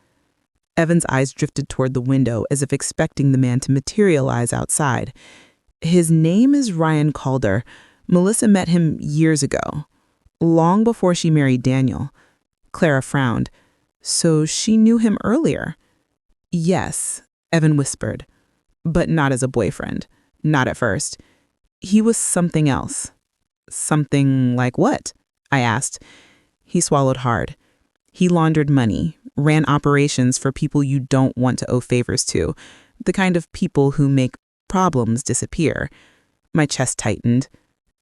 Evan's eyes drifted toward the window as if expecting the man to materialize outside. "His name is Ryan Calder. Melissa met him years ago, long before she married Daniel." Clara frowned. "So she knew him earlier?" "Yes," Evan whispered, "but not as a boyfriend. Not at first. He was something else." "Something like what?" I asked. He swallowed hard. "He laundered money, ran operations for people you don't want to owe favors to, the kind of people who make problems disappear." My chest tightened.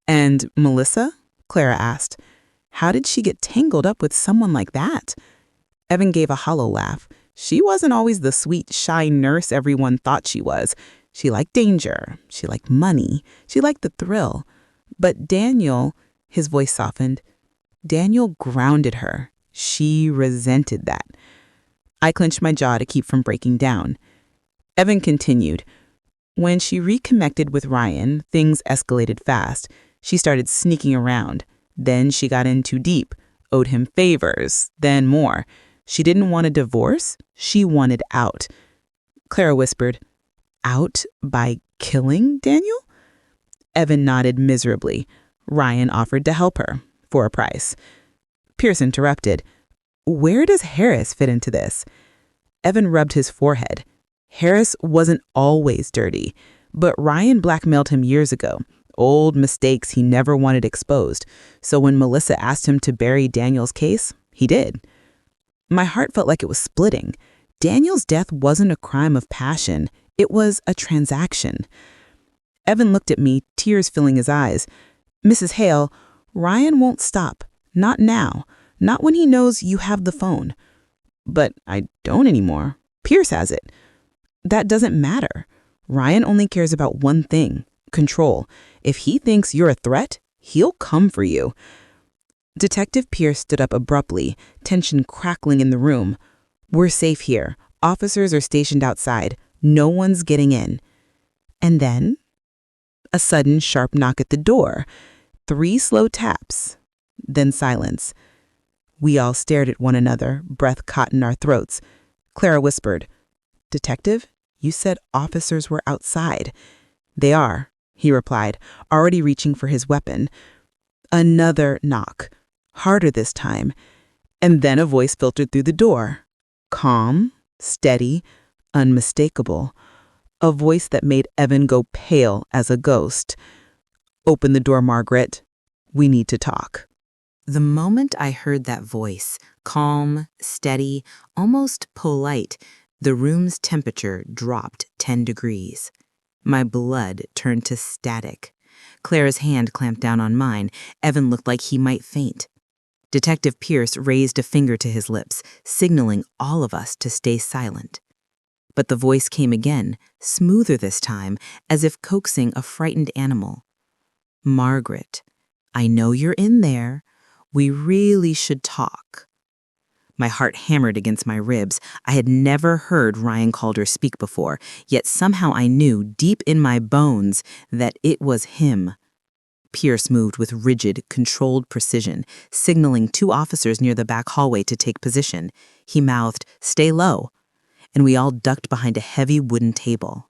"And Melissa?" Clara asked. "How did she get tangled up with someone like that?" Evan gave a hollow laugh. "She wasn't always the sweet, shy nurse everyone thought she was. She liked danger. She liked money. She liked the thrill. But Daniel," his voice softened, "Daniel grounded her. She resented that." I clenched my jaw to keep from breaking down. Evan continued. "When she reconnected with Ryan, things escalated fast. She started sneaking around. Then she got in too deep, owed him favors, then more. She didn't want a divorce. She wanted out." Clara whispered, "Out by killing Daniel?" Evan nodded miserably. "Ryan offered to help her, for a price." Pierce interrupted. "Where does Harris fit into this?" Evan rubbed his forehead. "Harris wasn't always dirty, but Ryan blackmailed him years ago. Old mistakes he never wanted exposed. So when Melissa asked him to bury Daniel's case, he did." My heart felt like it was splitting. Daniel's death wasn't a crime of passion. It was a transaction. Evan looked at me, tears filling his eyes. Mrs. Hale, Ryan won't stop. Not now. Not when he knows you have the phone. But I don't anymore. Pierce has it. That doesn't matter. Ryan only cares about one thing, control. If he thinks you're a threat, he'll come for you. Detective Pierce stood up abruptly, tension crackling in the room. We're safe here. Officers are stationed outside. No one's getting in. And then, a sudden sharp knock at the door. 3 slow taps. Then silence. We all stared at one another, breath caught in our throats. Clara whispered, Detective, you said officers were outside. They are, he replied, already reaching for his weapon. Another knock, harder this time. And then a voice filtered through the door. Calm, steady, unmistakable. A voice that made Evan go pale as a ghost. Open the door, Margaret. We need to talk. The moment I heard that voice, calm, steady, almost polite, the room's temperature dropped 10 degrees. My blood turned to static. Clara's hand clamped down on mine. Evan looked like he might faint. Detective Pierce raised a finger to his lips, signaling all of us to stay silent. But the voice came again, smoother this time, as if coaxing a frightened animal. Margaret, I know you're in there. We really should talk. My heart hammered against my ribs. I had never heard Ryan Calder speak before, yet somehow I knew deep in my bones that it was him. Pierce moved with rigid, controlled precision, signaling 2 officers near the back hallway to take position. He mouthed, "Stay low," and we all ducked behind a heavy wooden table.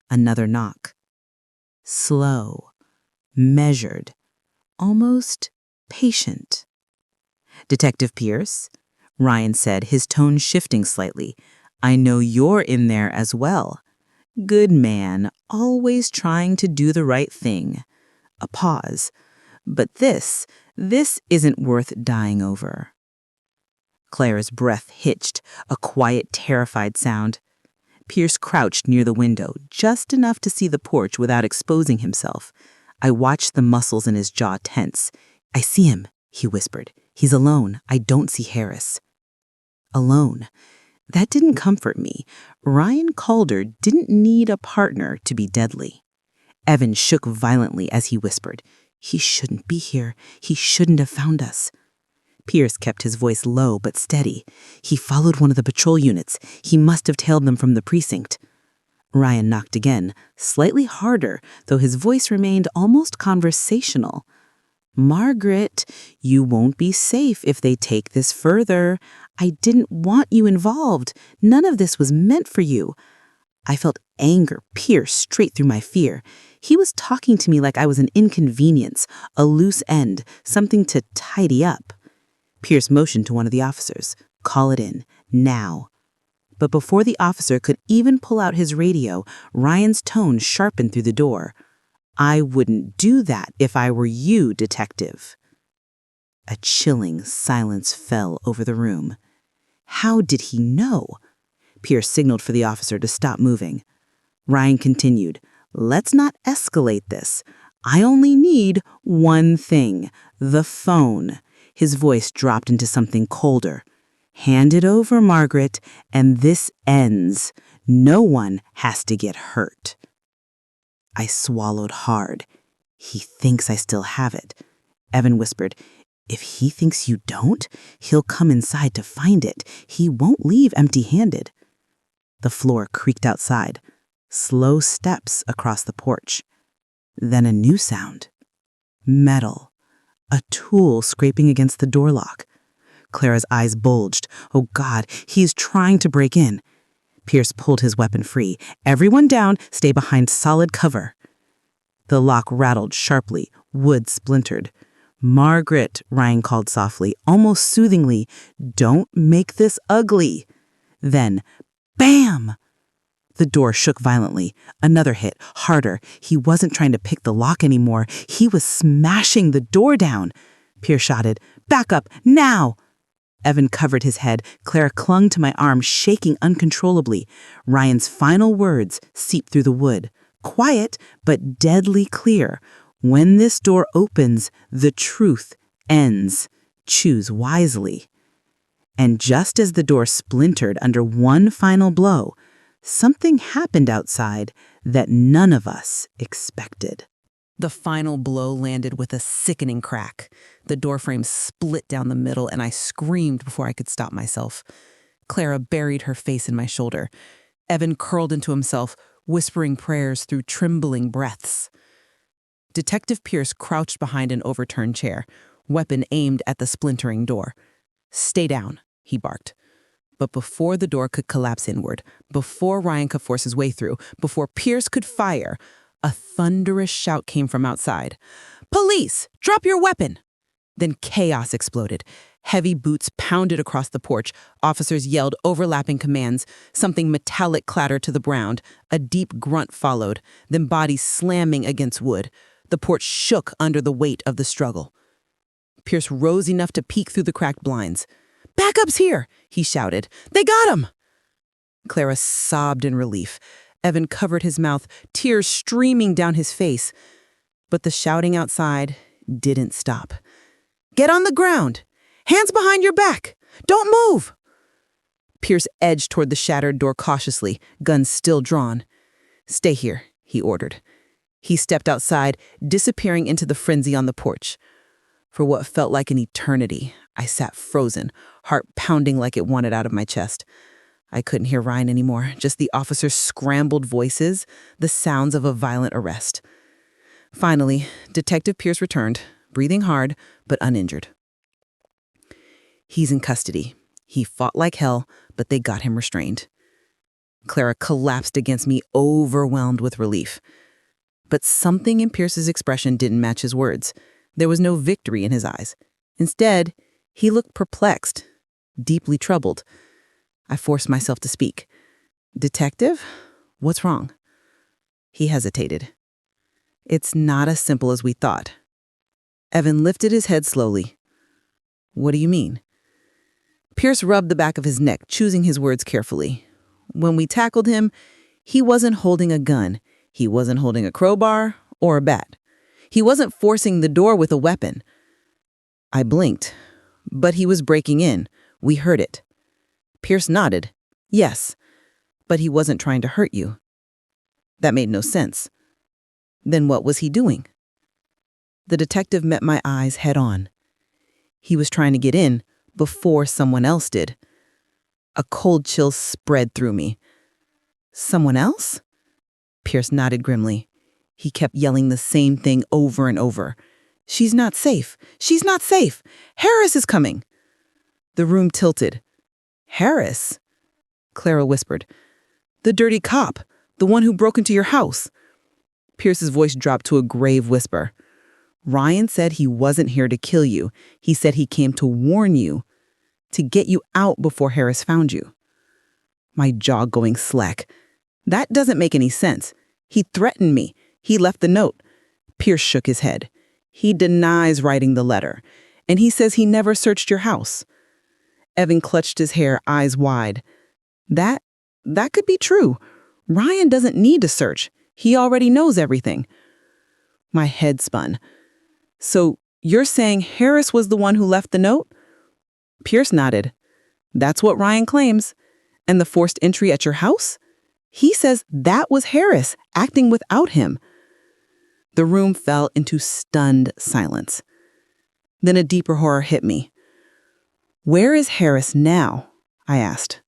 Another knock. Slow, measured, almost patient. Detective Pierce, Ryan said, his tone shifting slightly. I know you're in there as well. Good man, always trying to do the right thing. A pause. But this isn't worth dying over. Clara's breath hitched, a quiet, terrified sound. Pierce crouched near the window, just enough to see the porch without exposing himself. I watched the muscles in his jaw tense. I see him, he whispered. He's alone. I don't see Harris. Alone. That didn't comfort me. Ryan Calder didn't need a partner to be deadly. Evan shook violently as he whispered, He shouldn't be here. He shouldn't have found us. Pierce kept his voice low but steady. He followed one of the patrol units. He must have tailed them from the precinct. Ryan knocked again, slightly harder, though his voice remained almost conversational. Margaret, you won't be safe if they take this further. I didn't want you involved. None of this was meant for you. I felt anger pierce straight through my fear. He was talking to me like I was an inconvenience, a loose end, something to tidy up. Pierce motioned to one of the officers. Call it in, now. But before the officer could even pull out his radio, Ryan's tone sharpened through the door. I wouldn't do that if I were you, detective. A chilling silence fell over the room. How did he know? Pierce signaled for the officer to stop moving. Ryan continued, Let's not escalate this. I only need one thing, the phone. His voice dropped into something colder. Hand it over, Margaret, and this ends. No one has to get hurt. I swallowed hard. He thinks I still have it. Evan whispered, If he thinks you don't, he'll come inside to find it. He won't leave empty-handed. The floor creaked outside. Slow steps across the porch. Then a new sound. Metal. A tool scraping against the door lock. Clara's eyes bulged. Oh God, he's trying to break in. Pierce pulled his weapon free. Everyone down, stay behind solid cover. The lock rattled sharply, wood splintered. Margaret, Ryan called softly, almost soothingly, don't make this ugly. Then, bam! The door shook violently. Another hit, harder. He wasn't trying to pick the lock anymore. He was smashing the door down. Pierce shouted, Back up, now! Evan covered his head. Clara clung to my arm, shaking uncontrollably. Ryan's final words seeped through the wood. Quiet, but deadly clear. When this door opens, the truth ends. Choose wisely. And just as the door splintered under one final blow, something happened outside that none of us expected. The final blow landed with a sickening crack. The doorframe split down the middle, and I screamed before I could stop myself. Clara buried her face in my shoulder. Evan curled into himself, whispering prayers through trembling breaths. Detective Pierce crouched behind an overturned chair, weapon aimed at the splintering door. "Stay down," he barked. But before the door could collapse inward, before Ryan could force his way through, before Pierce could fire, a thunderous shout came from outside. "Police! Drop your weapon!" Then chaos exploded. Heavy boots pounded across the porch. Officers yelled overlapping commands. Something metallic clattered to the ground. A deep grunt followed, then bodies slamming against wood. The porch shook under the weight of the struggle. Pierce rose enough to peek through the cracked blinds. "Backup's here!" he shouted. "They got him!" Clara sobbed in relief. Evan covered his mouth, tears streaming down his face. But the shouting outside didn't stop. "Get on the ground! Hands behind your back! Don't move!" Pierce edged toward the shattered door cautiously, gun still drawn. "Stay here," he ordered. He stepped outside, disappearing into the frenzy on the porch. For what felt like an eternity, I sat frozen, heart pounding like it wanted out of my chest. I couldn't hear Ryan anymore, just the officers' scrambled voices, the sounds of a violent arrest. Finally, Detective Pierce returned, breathing hard, but uninjured. "He's in custody. He fought like hell, but they got him restrained." Clara collapsed against me, overwhelmed with relief. But something in Pierce's expression didn't match his words. There was no victory in his eyes. Instead, he looked perplexed, deeply troubled. I forced myself to speak. "Detective, what's wrong?" He hesitated. "It's not as simple as we thought." Evan lifted his head slowly. "What do you mean?" Pierce rubbed the back of his neck, choosing his words carefully. "When we tackled him, he wasn't holding a gun. He wasn't holding a crowbar or a bat. He wasn't forcing the door with a weapon." I blinked. "But he was breaking in. We heard it." Pierce nodded. "Yes, but he wasn't trying to hurt you." That made no sense. Then what was he doing? The detective met my eyes head on. He was trying to get in before someone else did. A cold chill spread through me. "Someone else?" Pierce nodded grimly. He kept yelling the same thing over and over. "She's not safe. She's not safe. Harris is coming." The room tilted. "Harris?" Clara whispered. "The dirty cop, the one who broke into your house." Pierce's voice dropped to a grave whisper. "Ryan said he wasn't here to kill you. He said he came to warn you, to get you out before Harris found you." My jaw going slack. "That doesn't make any sense. He threatened me. He left the note." Pierce shook his head. "He denies writing the letter, and he says he never searched your house." Evan clutched his hair, eyes wide. That could be true. Ryan doesn't need to search. He already knows everything." My head spun. "So you're saying Harris was the one who left the note?" Pierce nodded. "That's what Ryan claims. And the forced entry at your house? He says that was Harris, acting without him." The room fell into stunned silence. Then a deeper horror hit me. "Where is Harris now?" I asked.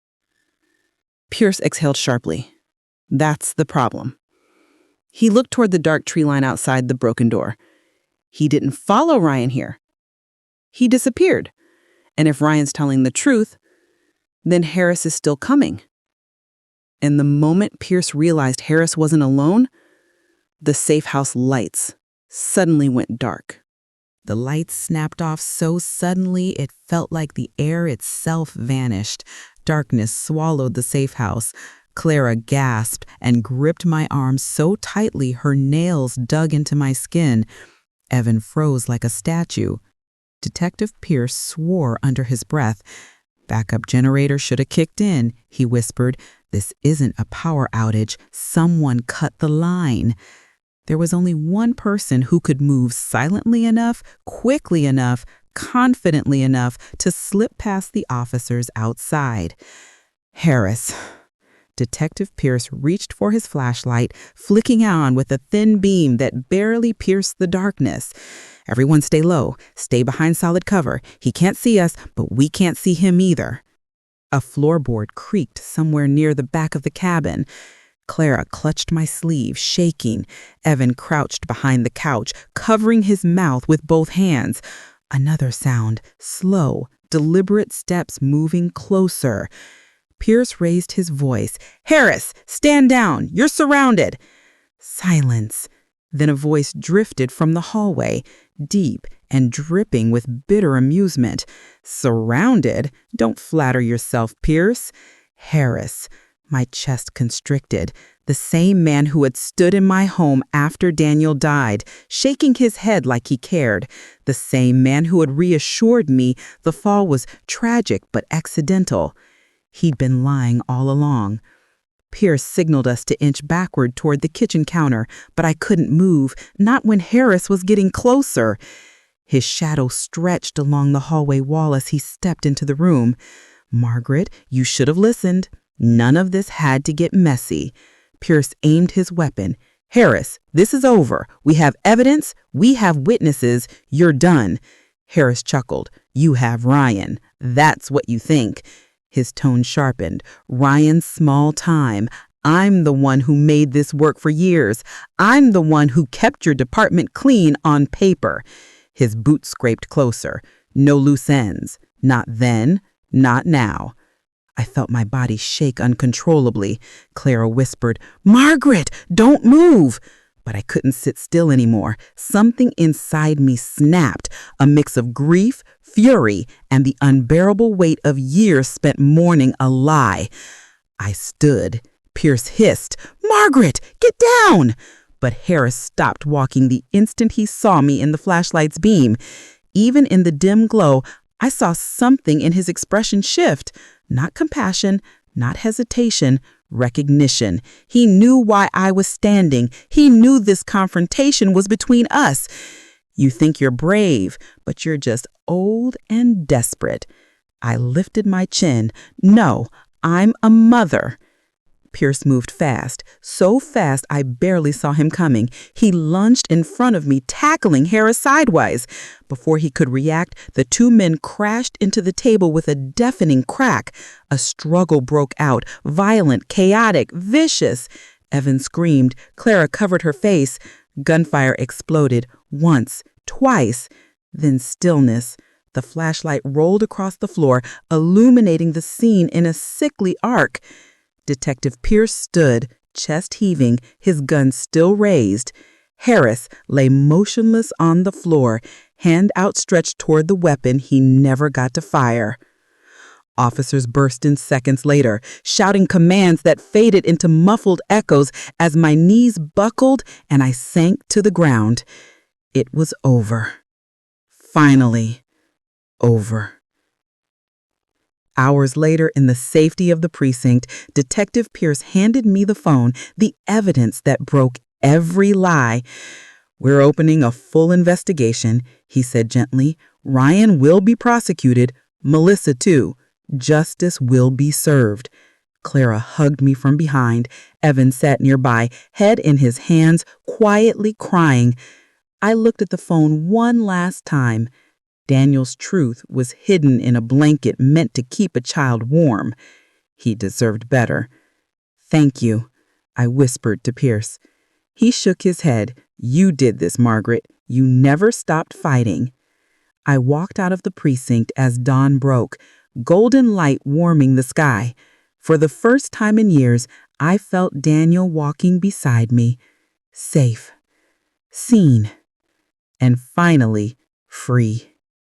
Pierce exhaled sharply. "That's the problem." He looked toward the dark tree line outside the broken door. "He didn't follow Ryan here. He disappeared. And if Ryan's telling the truth, then Harris is still coming." And the moment Pierce realized Harris wasn't alone, the safe house lights suddenly went dark. The lights snapped off so suddenly it felt like the air itself vanished. Darkness swallowed the safe house. Clara gasped and gripped my arm so tightly her nails dug into my skin. Evan froze like a statue. Detective Pierce swore under his breath. "Backup generator should have kicked in," he whispered. "This isn't a power outage. Someone cut the line." There was only one person who could move silently enough, quickly enough, confidently enough to slip past the officers outside. Harris. Detective Pierce reached for his flashlight, flicking on with a thin beam that barely pierced the darkness. "Everyone stay low. Stay behind solid cover. He can't see us, but we can't see him either." A floorboard creaked somewhere near the back of the cabin. Clara clutched my sleeve, shaking. Evan crouched behind the couch, covering his mouth with both hands. Another sound, slow, deliberate steps moving closer. Pierce raised his voice. "Harris, stand down. You're surrounded." Silence. Then a voice drifted from the hallway, deep and dripping with bitter amusement. "Surrounded? Don't flatter yourself, Pierce." Harris. My chest constricted. The same man who had stood in my home after Daniel died, shaking his head like he cared. The same man who had reassured me the fall was tragic but accidental. He'd been lying all along. Pierce signaled us to inch backward toward the kitchen counter, but I couldn't move, not when Harris was getting closer. His shadow stretched along the hallway wall as he stepped into the room. "Margaret, you should have listened. None of this had to get messy." Pierce aimed his weapon. "Harris, this is over. We have evidence. We have witnesses. You're done." Harris chuckled. "You have Ryan. That's what you think." His tone sharpened. "Ryan's small time. I'm the one who made this work for years. I'm the one who kept your department clean on paper." His boot scraped closer. "No loose ends. Not then, not now." I felt my body shake uncontrollably. Clara whispered, "Margaret, don't move!" But I couldn't sit still anymore. Something inside me snapped, a mix of grief, fury, and the unbearable weight of years spent mourning a lie. I stood. Pierce hissed, "Margaret, get down!" But Harris stopped walking the instant he saw me in the flashlight's beam. Even in the dim glow, I saw something in his expression shift. Not compassion, not hesitation, recognition. He knew why I was standing. He knew this confrontation was between us. "You think you're brave, but you're just old and desperate." I lifted my chin. "No, I'm a mother." Pierce moved fast, so fast I barely saw him coming. He lunged in front of me, tackling Harris sideways. Before he could react, the two men crashed into the table with a deafening crack. A struggle broke out, violent, chaotic, vicious. Evan screamed. Clara covered her face. Gunfire exploded, once, twice, then stillness. The flashlight rolled across the floor, illuminating the scene in a sickly arc. Detective Pierce stood, chest heaving, his gun still raised. Harris lay motionless on the floor, hand outstretched toward the weapon he never got to fire. Officers burst in seconds later, shouting commands that faded into muffled echoes as my knees buckled and I sank to the ground. It was over. Finally, over. Hours later, in the safety of the precinct, Detective Pierce handed me the phone, the evidence that broke every lie. "We're opening a full investigation," he said gently. "Ryan will be prosecuted, Melissa too. Justice will be served." Clara hugged me from behind. Evan sat nearby, head in his hands, quietly crying. I looked at the phone one last time. Daniel's truth was hidden in a blanket meant to keep a child warm. He deserved better. "Thank you," I whispered to Pierce. He shook his head. "You did this, Margaret. You never stopped fighting." I walked out of the precinct as dawn broke, golden light warming the sky. For the first time in years, I felt Daniel walking beside me, safe, seen, and finally free.